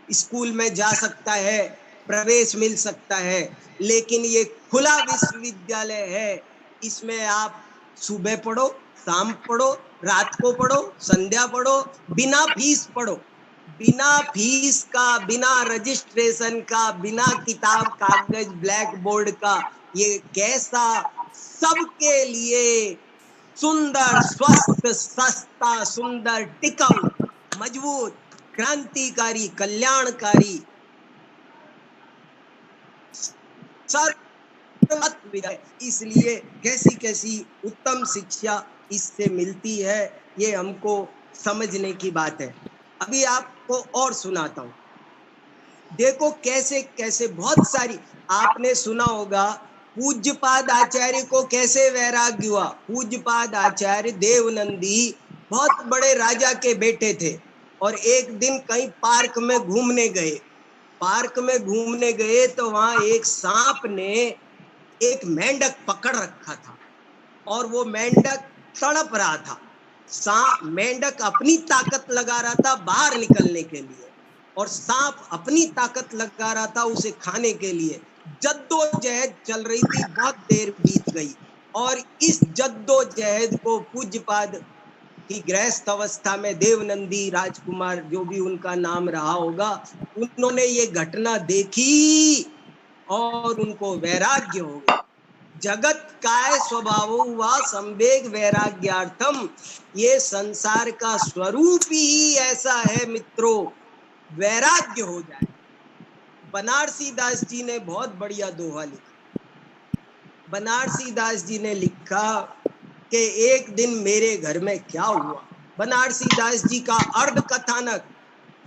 स्कूल में जा सकता है, प्रवेश मिल सकता है। लेकिन ये खुला विश्वविद्यालय है, इसमें आप सुबह पढ़ो, शाम पढ़ो, रात को पढ़ो, संध्या पढ़ो, बिना फीस पढ़ो। बिना फीस का, बिना रजिस्ट्रेशन का, बिना किताब कागज ब्लैक बोर्ड का, ये कैसा सबके लिए सुंदर, स्वस्थ, सस्ता, सुंदर, टिकाऊ, मजबूत, क्रांतिकारी, कल्याणकारी, सर्वत्र है। इसलिए कैसी कैसी उत्तम शिक्षा इससे मिलती है, ये हमको समझने की बात है। अभी आपको और सुनाता हूँ। देखो कैसे कैसे बहुत सारी, आपने सुना होगा पूज्यपाद आचार्य को कैसे वैराग्य हुआ। पूज्यपाद आचार्य देवनंदी बहुत बड़े राजा के बेटे थे और एक दिन कहीं पार्क में घूमने गए। पार्क में घूमने गए तो वहां एक सांप ने एक मेंढक पकड़ रखा था और वो मेंढक तड़प रहा था। मेंढक अपनी ताकत लगा रहा था बाहर निकलने के लिए और सांप अपनी ताकत लगा रहा था उसे खाने के लिए। जद्दोजहद चल रही थी, बहुत देर बीत गई और इस जद्दोजहद को पूज्यपाद की गृहस्थ अवस्था में देवनंदी राजकुमार, जो भी उनका नाम रहा होगा, उन्होंने ये घटना देखी और उनको वैराग्य हो गया। जगत काय स्वभाव हुआ संवेग वैराग्यार्थम, ये संसार का स्वरूप ही ऐसा है मित्रों, वैराग्य हो जाए। बनारसी दास जी ने बहुत बढ़िया दोहा लिखा। बनारसी दास जी ने लिखा कि एक दिन मेरे घर में क्या हुआ। बनारसी दास जी का अर्ध कथानक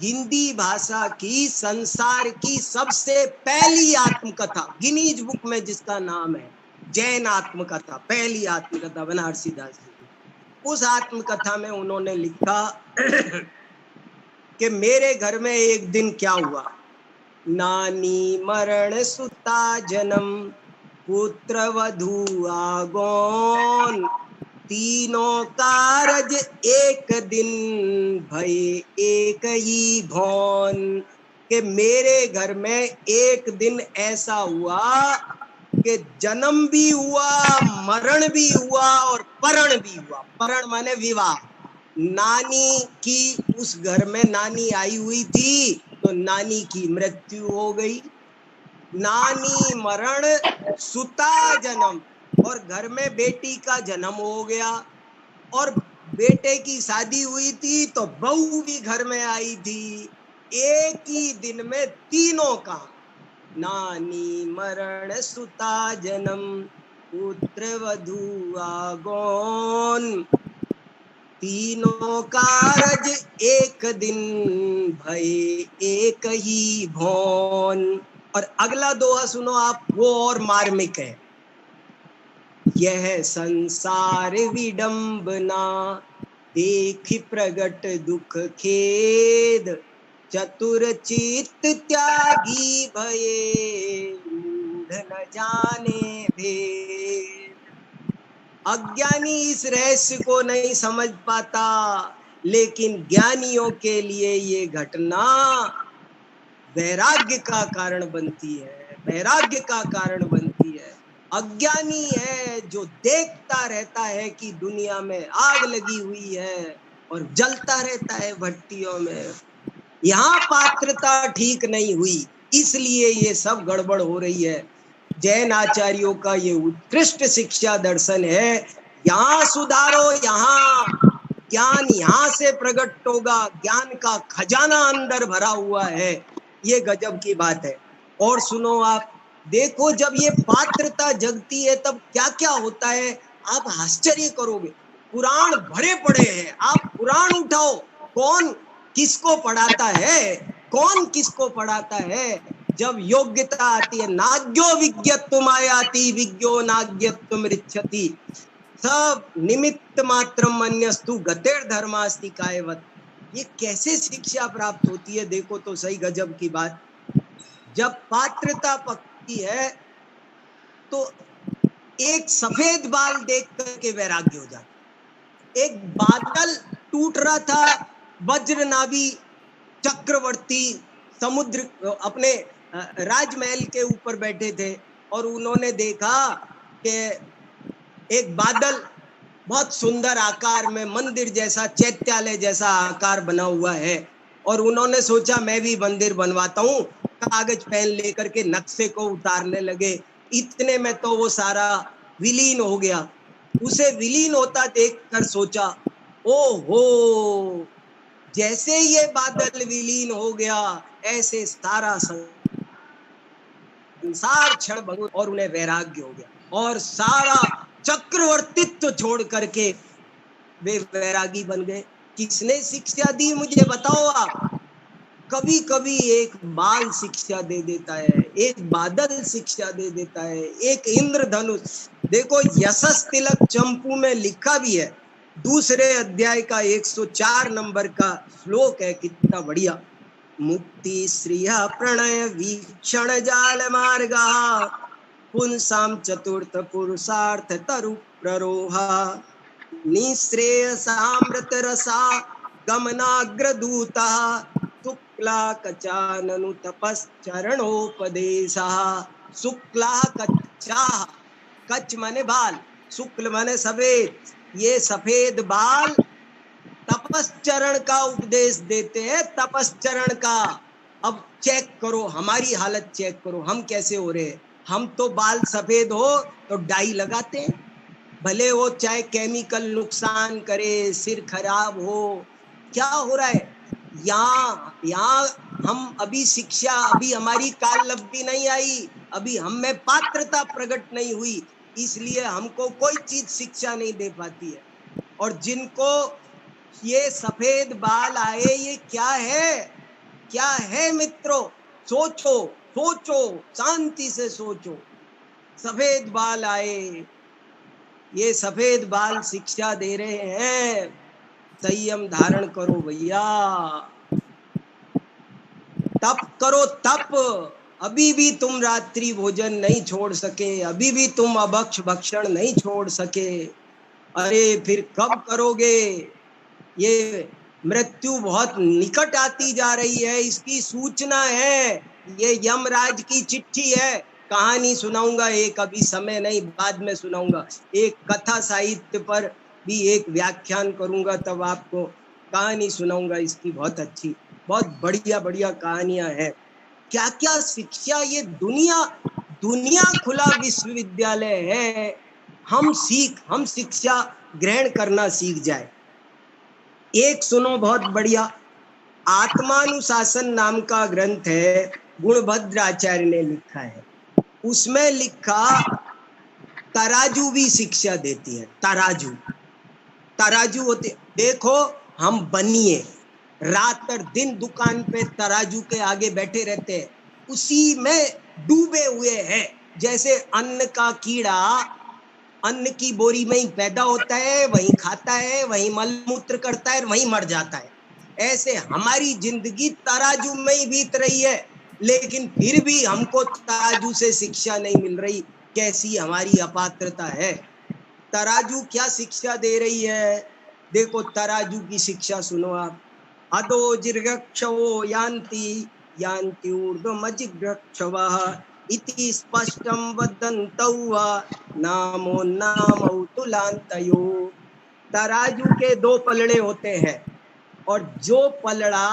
हिंदी भाषा की संसार की सबसे पहली आत्मकथा, गिनीज बुक में जिसका नाम है जैन आत्मकथा, पहली आत्मकथा बनारसी दास जी की। उस आत्मकथा में उन्होंने लिखा कि मेरे घर में एक दिन क्या हुआ। नानी मरण सुता जन्म, पुत्र वधू आगोन, तीनों कारज एक दिन, भय एक ही भौन। कि मेरे घर में एक दिन ऐसा हुआ कि जन्म भी हुआ, मरण भी हुआ और परण भी हुआ। परण माने विवाह। नानी की, उस घर में नानी आई हुई थी तो नानी की मृत्यु हो गई। नानी मरण सुता जन्म, और घर में बेटी का जन्म हो गया और बेटे की शादी हुई थी तो बहू भी घर में आई थी। एक ही दिन में तीनों का, नानी मरण सुता जन्म, पुत्र वधू आगोन, तीनों कारज एक दिन, भय एक ही भौन। और अगला दोहा सुनो आप, वो और मार्मिक है। यह संसार विडंबना, देख प्रगट दुख खेद, चतुर चित्त त्यागी भये, मूढ़ न जाने भेद। अज्ञानी इस रहस्य को नहीं समझ पाता, लेकिन ज्ञानियों के लिए ये घटना वैराग्य का कारण बनती है, वैराग्य का कारण बनती है। अज्ञानी है जो देखता रहता है कि दुनिया में आग लगी हुई है और जलता रहता है भट्टियों में। यहाँ पात्रता ठीक नहीं हुई, इसलिए ये सब गड़बड़ हो रही है। जैन आचार्यों का ये उत्कृष्ट शिक्षा दर्शन है, यहाँ सुधारो, यहाँ ज्ञान यहाँ से प्रकट होगा, ज्ञान का खजाना अंदर भरा हुआ है। ये गजब की बात है। और सुनो आप, देखो जब ये पात्रता जगती है तब क्या क्या होता है, आप आश्चर्य करोगे। पुराण भरे पड़े हैं, आप पुराण उठाओ, कौन किसको पढ़ाता है, कौन किसको पढ़ाता है। जब योग्यता आती है, नाग्यो विज्ञत्वम आयाति, विज्ञो नाग्यत्वम रिच्छति, सब निमित्त मात्रम अन्यस्तु गतेर धर्मास्ति कायवत। ये कैसे शिक्षा प्राप्त होती है, देखो तो सही गजब की बात। जब पात्रता पक्की है तो एक सफेद बाल देख करके वैराग्य हो जाता। एक बादल टूट रहा था, वज्रनाभी चक्रवर्ती समुद्र अपने राजमहल के ऊपर बैठे थे और उन्होंने देखा कि एक बादल बहुत सुंदर आकार में मंदिर जैसा, चैत्यालय जैसा आकार बना हुआ है और उन्होंने सोचा मैं भी मंदिर बनवाता हूँ, कागज पेन लेकर के नक्शे को उतारने लगे। इतने में तो वो सारा विलीन हो गया। उसे विलीन होता देखकर सोचा, ओहो, जैसे ये बादल विलीन हो गया ऐसे सारा संसार क्षण भंगुर, और उन्हें वैराग्य हो गया और सारा चक्रवर्तित्व छोड़ करके वे वैरागी बन गए। किसने शिक्षा दी मुझे बताओ आप? कभी कभी एक बाल शिक्षा दे देता है, एक बादल शिक्षा दे देता है, एक इंद्रधनुष। देखो यशस तिलक चंपू में लिखा भी है, दूसरे अध्याय का 104 नंबर का श्लोक है, कितना बढ़िया। मुक्ति श्रिया प्रणय वीक्षण जाल मार्गा पुंसाम चतुर्थ पुरुषार्थ तरु प्ररोहा निःश्रेयसामृत रसा गमनाग्रदूता शुक्ला कचाननु तपश्चरणोपदेशः। शुक्ला कच्चा, कच माने बाल, शुक्ल माने सफेद, ये सफेद बाल तपश्चरण का उपदेश देते हैं, तपश्चरण का। अब चेक करो हमारी हालत, चेक करो हम कैसे हो रहे हैं। हम तो बाल सफेद हो तो डाई लगाते हैं, भले वो चाहे केमिकल नुकसान करे, सिर खराब हो, क्या हो रहा है यहाँ हम अभी शिक्षा, अभी हमारी काल लब्धि नहीं आई, अभी हम में पात्रता प्रकट नहीं हुई, इसलिए हमको कोई चीज शिक्षा नहीं दे पाती है। और जिनको ये सफेद बाल आए, ये क्या है, क्या है मित्रों? सोचो सोचो, शांति से सोचो। सफेद बाल आए, ये सफेद बाल शिक्षा दे रहे हैं, संयम धारण करो भैया, तप करो तप। अभी भी तुम रात्रि भोजन नहीं छोड़ सके, अभी भी तुम अभक्ष भक्षण नहीं छोड़ सके, अरे फिर कब करोगे? ये मृत्यु बहुत निकट आती जा रही है, इसकी सूचना है, ये यमराज की चिट्ठी है। कहानी सुनाऊंगा एक, अभी समय नहीं, बाद में सुनाऊंगा। एक कथा साहित्य पर भी एक व्याख्यान करूंगा, तब आपको कहानी सुनाऊंगा इसकी, बहुत अच्छी, बहुत बढ़िया बढ़िया कहानियां हैं। क्या क्या शिक्षा, ये दुनिया खुला विश्वविद्यालय है। हम शिक्षा ग्रहण करना सीख जाए। एक सुनो बहुत बढ़िया, आत्मानुशासन नाम का ग्रंथ है, गुणभद्राचार्य ने लिखा है। उसमें लिखा तराजू भी शिक्षा देती है। तराजू होते, देखो हम बनिए रात और दिन दुकान पे तराजू के आगे बैठे रहते हैं, उसी में डूबे हुए हैं। जैसे अन्न का कीड़ा अन्न की बोरी में ही पैदा होता है, वहीं खाता है, वहीं मलमूत्र करता है, वहीं मर जाता है। ऐसे हमारी जिंदगी तराजू में ही बीत रही है, लेकिन फिर भी हमको तराजू से शिक्षा नहीं मिल रही। कैसी हमारी अपात्रता है। तराजू क्या शिक्षा दे रही है? देखो तराजू की शिक्षा सुनो आप। अधो जिर्गक्षवो यान्ति यान्ति ऊर्ध्वमजिघ्रक्षवः इति स्पष्टं वदन्तौ नामो नामौ तुलान्तयो। तराजू के दो पलड़े होते हैं, और जो पलड़ा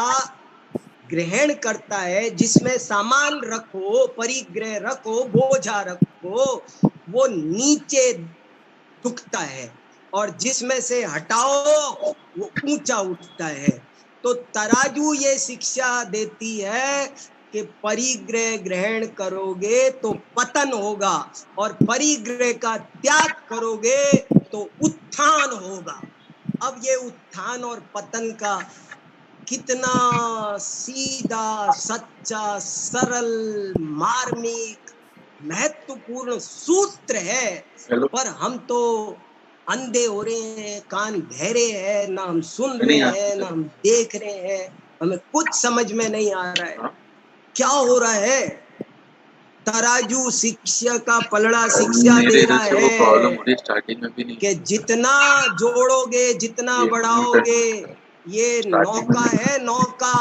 ग्रहण करता है, जिसमें सामान रखो, परिग्रह रखो, बोझा रखो, वो नीचे झुकता है, और जिसमें से हटाओ वो ऊंचा उठता है। तो तराजू ये शिक्षा देती है कि परिग्रह ग्रहण करोगे तो पतन होगा, और परिग्रह का त्याग करोगे तो उत्थान होगा। अब ये उत्थान और पतन का कितना सीधा, सच्चा, सरल, मार्मिक, महत्वपूर्ण सूत्र है, पर हम तो अंधे हो रहे हैं, कान बहरे हैं, ना हम सुन रहे हैं, ना हम देख रहे हैं, हमें कुछ समझ में नहीं आ रहा है क्या हो रहा है। तराजू शिक्षा का पलड़ा शिक्षा दे रहा है कि जितना जोड़ोगे, जितना बढ़ाओगे, ये नौका है, नौका,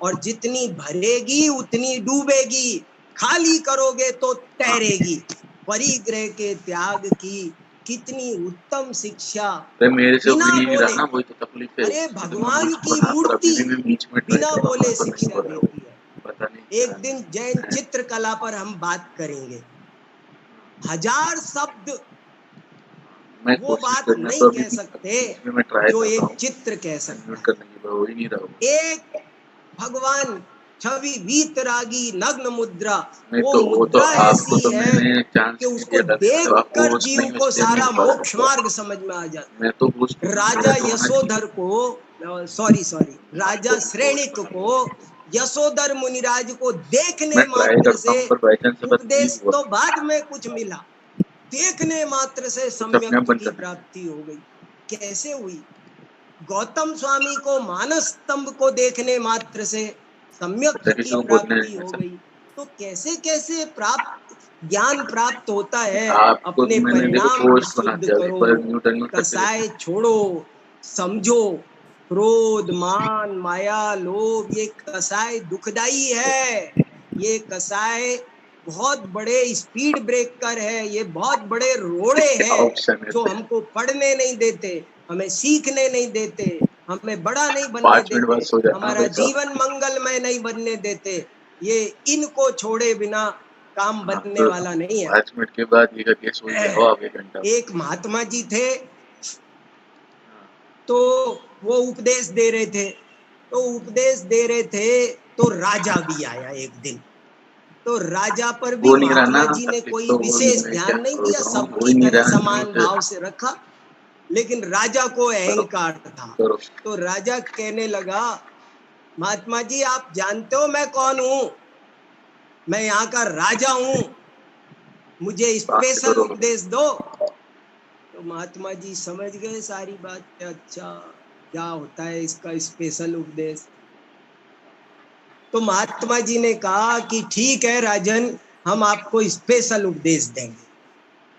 और जितनी भरेगी उतनी डूबेगी, खाली करोगे तो तैरेगी। परिग्रह के त्याग की कितनी उत्तम शिक्षा अरे मेरे से हो बिना ही नहीं रहा बोले। ना, वही तो तकलीफ है। अरे मैं भगवान कुछ की बना, पर मूर्ति अभी भी मैं बीच में ट्राई बिना कर रहा हूँ, बोले तो नहीं शिक्षा हो रहा है वो। देती है। पता नहीं क्या एक दिन जैन है। चित्रकला पर हम बात करेंगे। हजार शब्द मैं वो कोशिश बात करना नहीं तो अभी कह सकते बीच में मैं ट्राई जो कर रहा एक हूँ चित्र कह सकता म्यूट है। करने की, पर हो ही नहीं रहा वो। एक भगवान छवि वीतरागी नग्न मुद्रा, नहीं वो तो मुद्रा आपको ऐसी तो है मैंने चांस कि नहीं उसको दिया था, देख तो आपको कर होस्ट जीव नहीं को इसलिए नहीं सारा हो पा रहा मोक्ष था। मार्ग समझ में आ जाता। मैं तो होस्ट राजा यशोधर राजा श्रेणिक को यशोधर मुनिराज को देखने मैं ट्राई मात्र करता से हूँ, पर बाई चांस से बस नहीं उपदेश हुआ। तो बाद में कुछ मिला, देखने मात्र से कुछ अपने आप सम्यक्त बन की जाता है। प्राप्ति हो गई। कैसे हुई? गौतम स्वामी को मानस स्तंभ को देखने मात्र से सम्यक्त अच्छा, की किसी को बोलने प्राप्ति नहीं हो ऐसा। गई। तो कैसे कैसे प्राप्त ज्ञान प्राप्त होता है। आपको अपने मैंने देखो परिणाम पोस्ट बना विशुद्ध दिया, एक करो, बार म्यूट अनम्यूट करके कसाय देखो। छोड़ो, समझो क्रोध मान माया लोभ ये कसाय दुखदाई है। ये कसाय बहुत बड़े स्पीड ब्रेकर है, ये बहुत बड़े रोड़े क्या हैं ऑप्शन है? जो हमको पढ़ने नहीं देते, हमें सीखने नहीं देते, हमें बड़ा नहीं बनने 5 मिनट देते, बाद सो जाना हमारा भाई साहब। जीवन मंगलमय नहीं बनने देते। ये इनको छोड़े बिना काम हाँ, बनने तो वाला नहीं है। 5 मिनट के बाद ये करके सो जाओ आप 1 घंटा। एक महात्मा जी थे, तो वो उपदेश दे रहे थे, तो राजा भी आया एक दिन। तो राजा पर भी हो नहीं रहा महात्मा ना, जी ने तकलीफ कोई तो हो नहीं विशेष रही, क्या ध्यान नहीं करूँ दिया, तो हो सबकी ही नहीं तरह रहा। समान म्यूट भाव से रखा, लेकिन राजा को अहंकार था। करो। तो राजा कहने लगा, महात्मा जी आप जानते हो मैं कौन हूं? मैं यहाँ का राजा हूं, मुझे स्पेशल करो। उपदेश दो। तो महात्मा जी समझ गए सारी बात, अच्छा क्या होता है इसका स्पेशल उपदेश। तो महात्मा जी ने कहा कि ठीक है राजन, हम आपको स्पेशल उपदेश देंगे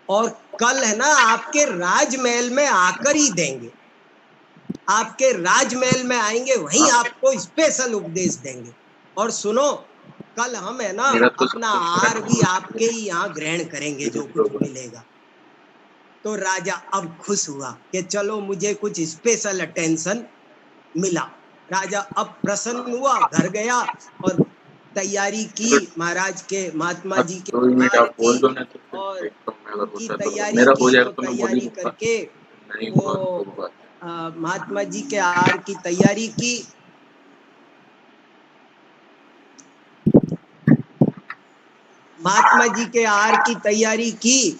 और कल है ना आपके राजमहल में आकर ही देंगे। आपके राजमहल में आएंगे, वहीं आपको स्पेशल उपदेश देंगे। और सुनो, कल हम है ना मेरा तो सब अपना कुछ आहार भी करेक्ट आपके ही यहाँ ग्रहण करेंगे जो कुछ मिलेगा। तो राजा अब खुश हुआ कि चलो मुझे कुछ स्पेशल अटेंशन मिला। राजा अब प्रसन्न हुआ, घर गया और तैयारी की, महाराज के महात्मा जी के 2 मिनट आहार आप बोल की, दो ना, तो फिर और देखता हूँ मैं, अगर उनकी होता तो तैयारी मेरा हो की। जाएगा तो तो मैं बोल ही तैयारी दूंगा, करके नहीं वो हुआ तो बात। महात्मा जी के आहार की तैयारी की। महात्मा जी के आहार की तैयारी की।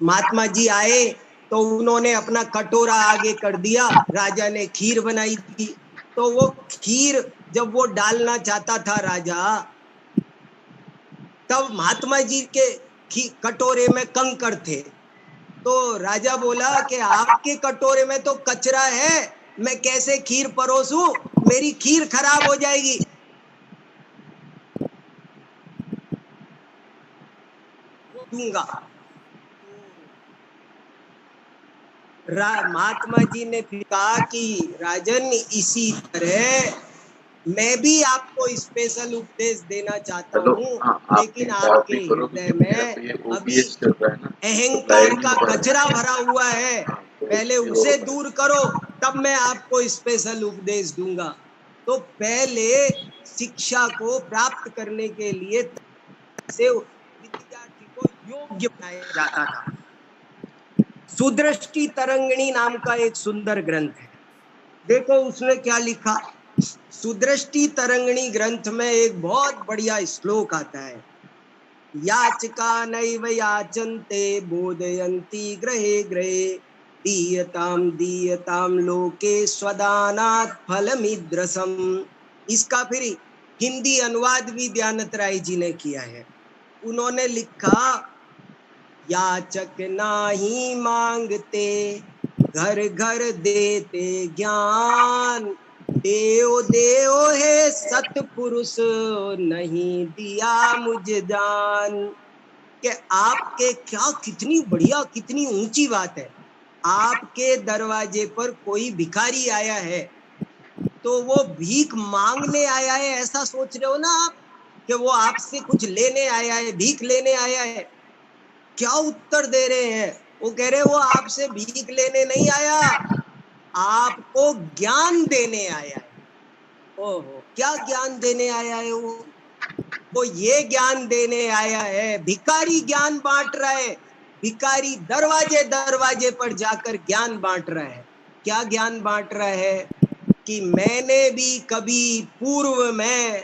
महात्मा जी आए तो उन्होंने अपना कटोरा आगे कर दिया, राजा ने खीर बनाई थी। तो वो खीर जब वो डालना चाहता था राजा, तब महात्मा जी के कटोरे में कंकड़ थे। तो राजा बोला कि आपके कटोरे में तो कचरा है, मैं कैसे खीर परोसूं, मेरी खीर खराब हो जाएगी। दूंगा। महात्मा जी ने फिर कहा कि राजन, इसी तरह मैं भी आपको स्पेशल उपदेश देना चाहता हेलो, हूँ, हाँ आप लेकिन आप आपके भी करो, हृदय क्योंकि मेरा में तो ये अभी OBS चल रहा है ना, अहंकार लाइव नहीं का हो पा रहा कचरा है। भरा हुआ है, हाँ, तो पहले ये उसे होगा। दूर करो, तब मैं आपको स्पेशल उपदेश दूंगा। तो पहले शिक्षा को प्राप्त करने के लिए से विद्यार्थी को योग्य बनाया जाता था। सुदृष्टि तरंगिणी नाम का एक सुंदर ग्रंथ है, देखो उसने क्या लिखा। सुदृष्टि तरंगिणी ग्रंथ में एक बहुत बढ़िया श्लोक आता है, याचिका नैव याचन्ते बोधयन्ति ग्रहे ग्रहे दीयताम दीयताम लोके स्वदानात् फलमिद्रसम। इसका फिर हिंदी अनुवाद भी दयानंद राय जी ने किया है। उन्होंने लिखा, याचक नाही मांगते घर घर देते ज्ञान, देव देव है सतपुरुष नहीं दिया मुझ जान। कि आपके क्या, कितनी बढ़िया कितनी ऊंची बात है। आपके दरवाजे पर कोई भिखारी आया है तो वो भीख मांगने आया है ऐसा सोच रहे हो ना आप, कि वो आपसे कुछ लेने आया है, भीख लेने आया है। क्या उत्तर दे रहे हैं, वो कह रहे वो आपसे भीख लेने नहीं आया, आपको ज्ञान देने आया है। ओहो, क्या ज्ञान देने आया है वो ये ज्ञान देने आया है, भिखारी ज्ञान बांट रहा है, भिखारी दरवाजे दरवाजे पर जाकर ज्ञान बांट रहा है। क्या ज्ञान बांट रहा है कि मैंने भी कभी पूर्व में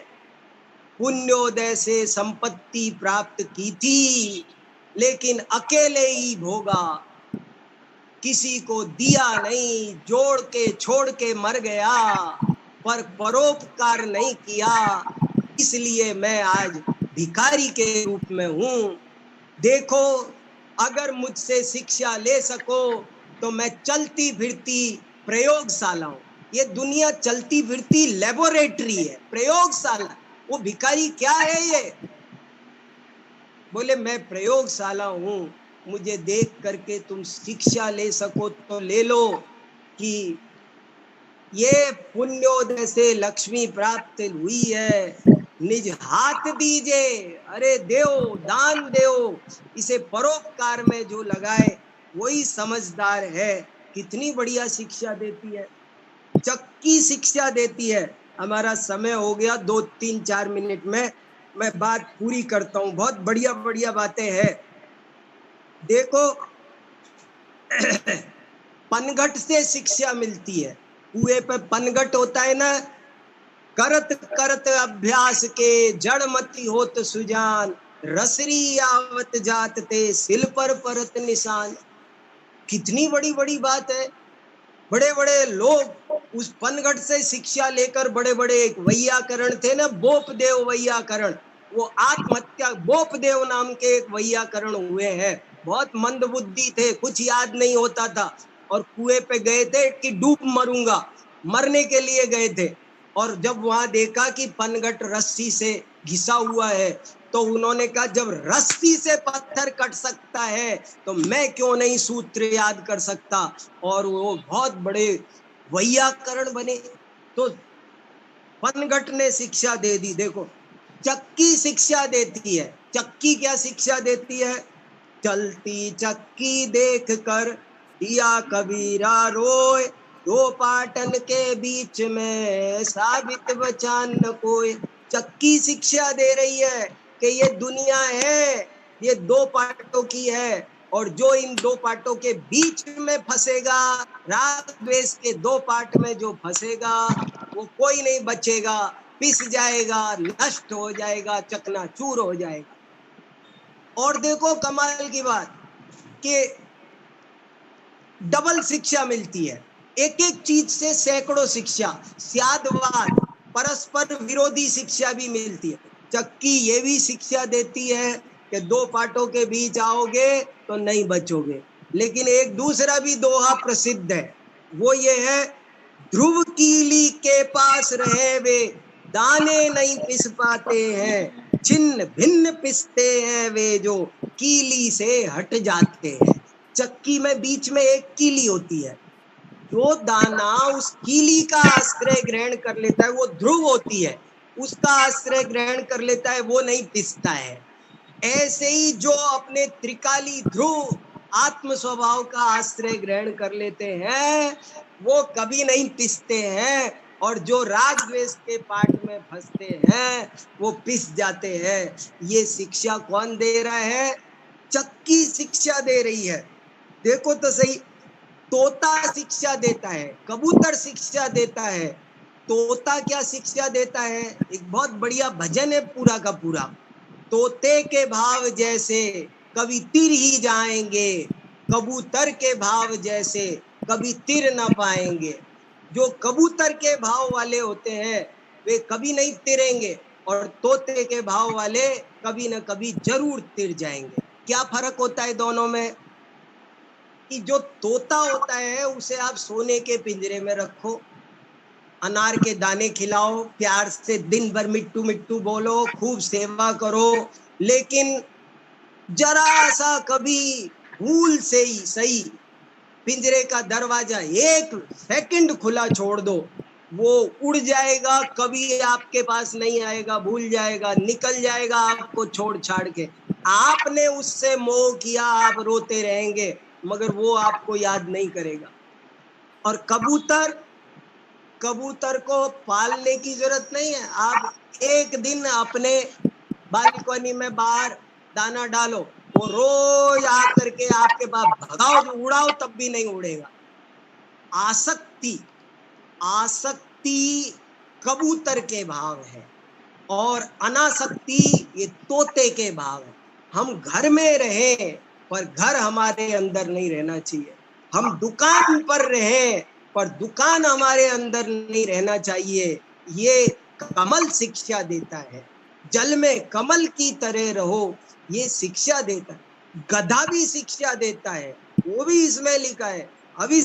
पुण्योदय से संपत्ति प्राप्त की थी, लेकिन अकेले ही भोगा, किसी को दिया नहीं, जोड़ के छोड़ के मर गया, पर परोपकार नहीं किया, इसलिए मैं आज भिखारी के रूप में हूँ। देखो, अगर मुझसे शिक्षा ले सको तो मैं चलती फिरती प्रयोगशाला हूँ। ये दुनिया चलती फिरती लेबोरेटरी है, प्रयोगशाला। वो भिखारी क्या है ये? बोले मैं प्रयोगशाला हूँ, मुझे देख करके तुम शिक्षा ले सको तो ले लो कि ये पुण्योदय से लक्ष्मी प्राप्त हुई है, निज हाथ दीजिए, अरे देओ, दान देओ, इसे परोपकार में जो लगाए वही समझदार है। कितनी बढ़िया शिक्षा देती है, चक्की शिक्षा देती है। हमारा समय हो गया, 2-3-4 मिनट में मैं बात पूरी करता हूँ। बहुत बढ़िया बढ़िया बातें हैं। देखो पनघट से शिक्षा मिलती है। कुएं पे पनघट होता है ना, करत करत अभ्यास के जड़ मति होत सुजान, रसरी आवत जात ते सिल पर परत निशान। कितनी बड़ी बड़ी बात है। बड़े बड़े लोग उस पनघट से शिक्षा लेकर, बड़े बड़े एक वैयाकरण थे ना, बोपदेव वैयाकरण, वो आत्महत्या, बोपदेव नाम के एक वैयाकरण हुए हैं। बहुत मंदबुद्धि थे, कुछ याद नहीं होता था, और कुएं पे गए थे कि डूब मरूंगा, मरने के लिए गए थे। और जब वहां देखा कि पनघट रस्सी से घिसा हुआ है, तो उन्होंने कहा जब रस्सी से पत्थर कट सकता है तो मैं क्यों नहीं सूत्र याद कर सकता। और वो बहुत बड़े वैयाकरण बने। तो पनघट ने शिक्षा दे दी। देखो, चक्की शिक्षा देती है। चक्की क्या शिक्षा देती है? चलती चक्की देख कर दिया कबीरा रोए, दो पाटन के बीच में साबित बचान न कोई। चक्की शिक्षा दे रही है कि ये दुनिया है, ये दो पाटों की है, और जो इन दो पाटों के बीच में फंसेगा, राग द्वेष के दो पाट में जो फंसेगा, वो कोई नहीं बचेगा, पिस जाएगा, नष्ट हो जाएगा, चकनाचूर हो जाएगा। और देखो कमाल की बात कि डबल शिक्षा मिलती है। एक एक चीज से सैकड़ों शिक्षा, स्यादवाद, परस्पर विरोधी शिक्षा भी मिलती है। चक्की ये भी शिक्षा देती है कि दो पाटों के बीच आओगे तो नहीं बचोगे। लेकिन एक दूसरा भी दोहा प्रसिद्ध है, वो ये है, ध्रुव कीली के पास रहे वे दाने नहीं पिस पाते हैं, छिन्न भिन्न पिसते हैं वे जो कीली से हट जाते हैं। चक्की में बीच में एक कीली होती है, जो दाना उस कीली का आश्रय ग्रहण कर लेता है वो ध्रुव होती है, उसका आश्रय ग्रहण कर लेता है वो नहीं पिसता है। ऐसे ही जो अपने त्रिकाली ध्रुव आत्म स्वभाव का आश्रय ग्रहण कर लेते हैं वो कभी नहीं पिसते हैं, और जो राग द्वेष के पाठ में फंसते हैं वो पिस जाते हैं। ये शिक्षा कौन दे रहा है? चक्की शिक्षा दे रही है। देखो तो सही, तोता शिक्षा देता है, कबूतर शिक्षा देता है। तोता क्या शिक्षा देता है? एक बहुत बढ़िया भजन है पूरा का पूरा, तोते के भाव जैसे कभी तिर ही जाएंगे, कबूतर के भाव जैसे कभी तिर ना पाएंगे। जो कबूतर के भाव वाले होते हैं वे कभी नहीं तिरेंगे, और तोते के भाव वाले कभी ना कभी जरूर तिर जाएंगे। क्या फर्क होता है दोनों में? कि जो तोता होता है उसे आप सोने के पिंजरे में रखो, अनार के दाने खिलाओ, प्यार से दिन भर मिट्टू मिट्टू बोलो, खूब सेवा करो, लेकिन जरा सा कभी भूल से ही सही पिंजरे का दरवाजा एक सेकंड खुला छोड़ दो, वो उड़ जाएगा, कभी आपके पास नहीं आएगा, भूल जाएगा, निकल जाएगा आपको छोड़ छाड़ के। आपने उससे मोह किया, आप रोते रहेंगे, मगर वो आपको याद नहीं करेगा। और कबूतर को पालने की जरूरत नहीं है। आप एक दिन अपने बालकनी में बाहर दाना डालो, वो रोज आकर के आपके पास भगाओ, जो उड़ाओ तब भी नहीं उड़ेगा। आसक्ति कबूतर के भाव है और अनासक्ति ये तोते के भाव है। हम घर में रहें पर घर हमारे अंदर नहीं रहना चाहिए। हम दुकान पर रहें पर दुकान हमारे अंदर नहीं रहना चाहिए। ये कमल शिक्षा देता है। जल में कमल की तरह रहो, ये शिक्षा देता है। गधा भी शिक्षा देता है, वो भी इसमें लिखा है। अभी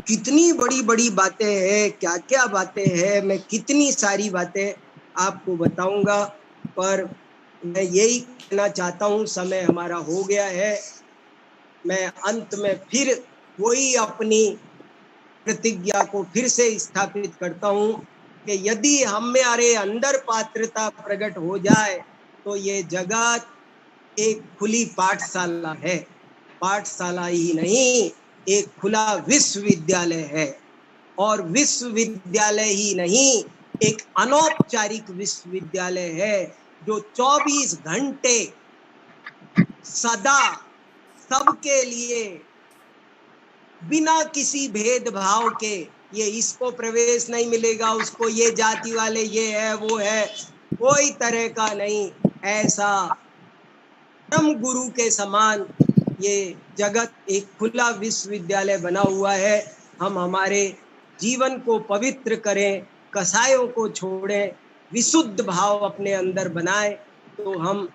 कितनी बड़ी बड़ी बातें हैं, क्या क्या बातें हैं, मैं कितनी सारी बातें आपको बताऊंगा, पर मैं यही कहना चाहता हूँ, समय हमारा हो गया है। मैं अंत में फिर वही अपनी प्रतिज्ञा को फिर से स्थापित करता हूँ कि यदि हमारे अंदर पात्रता प्रकट हो जाए तो ये जगत एक खुली पाठशाला है। पाठशाला ही नहीं, एक खुला विश्वविद्यालय है। और विश्वविद्यालय ही नहीं, एक अनौपचारिक विश्वविद्यालय है जो 24 घंटे सदा सबके लिए बिना किसी भेदभाव के, ये इसको प्रवेश नहीं मिलेगा, उसको ये जाति वाले ये है वो है, कोई तरह का नहीं। ऐसा परम गुरु के समान ये जगत एक खुला विश्वविद्यालय बना हुआ है। हम हमारे जीवन को पवित्र करें, कसायों को छोड़ें, विशुद्ध भाव अपने अंदर बनाएं, तो हम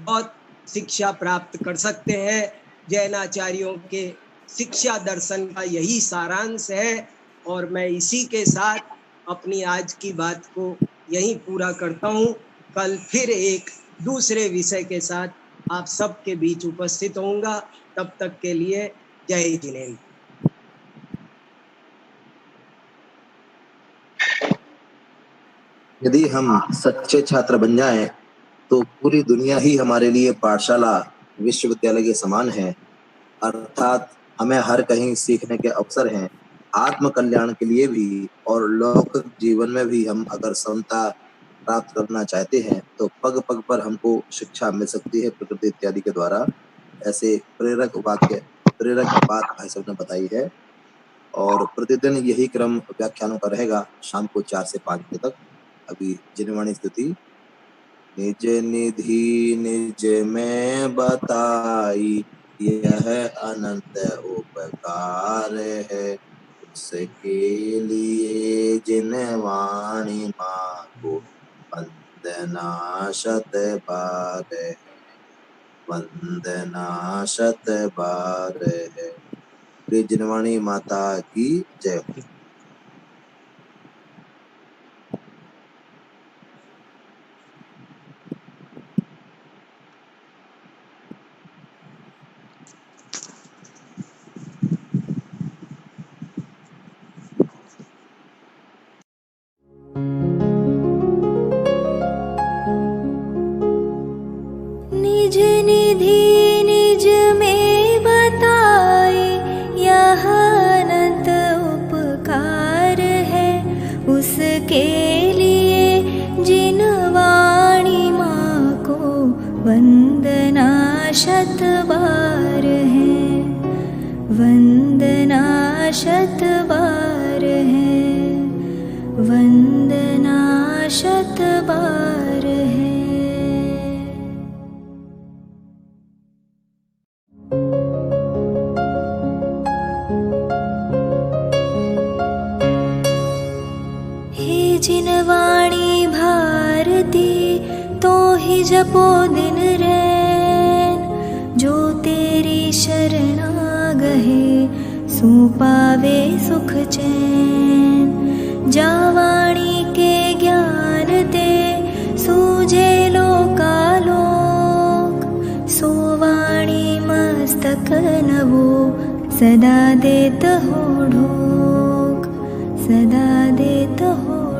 बहुत शिक्षा प्राप्त कर सकते हैं। जैनाचार्यों के शिक्षा दर्शन का यही सारांश है। और मैं इसी के साथ अपनी आज की बात को यहीं पूरा करता हूँ। कल फिर एक दूसरे विषय के साथ आप सबके बीच उपस्थित होऊंगा। तब तक के लिए जय जिनेन्द्र। यदि हम सच्चे छात्र बन जाएं तो पूरी दुनिया ही हमारे लिए पाठशाला विश्वविद्यालय के समान है। अर्थात हमें हर कहीं सीखने के अवसर हैं, आत्म कल्याण के लिए भी और लौकिक जीवन में भी। हम अगर समता प्राप्त करना चाहते हैं तो पग पग पर हमको शिक्षा मिल सकती है प्रकृति इत्यादि के द्वारा। ऐसे प्रेरक बात भाई साहब ने बताई है। और प्रतिदिन यही क्रम व्याख्यानों का रहेगा, शाम को 4 से 5 बजे तक। अभी जिनवाणी स्तुति। निज निधि निज में बताई, यह अनंत उपकार है, उसके लिए जिनवाणी माँ को वंदना शत बार है, वंदना शत बार है। जिनवाणी माता की जय। निज निधि निज में बताए, यह अनंत उपकार है, उसके लिए जिनवाणी माँ को वंदना शत बार है, वंदना शत बार है, वंदना शत बार है। जिनवाणी भारती तो ही जपो दिन रैन, जो तेरी शरणा गहे सो पावे सुख चैन। जावाणी के ज्ञान ते सूझे लोकालोक, सोवाणी मस्तक नवो सदा देत हो ढोक, सदा देत हो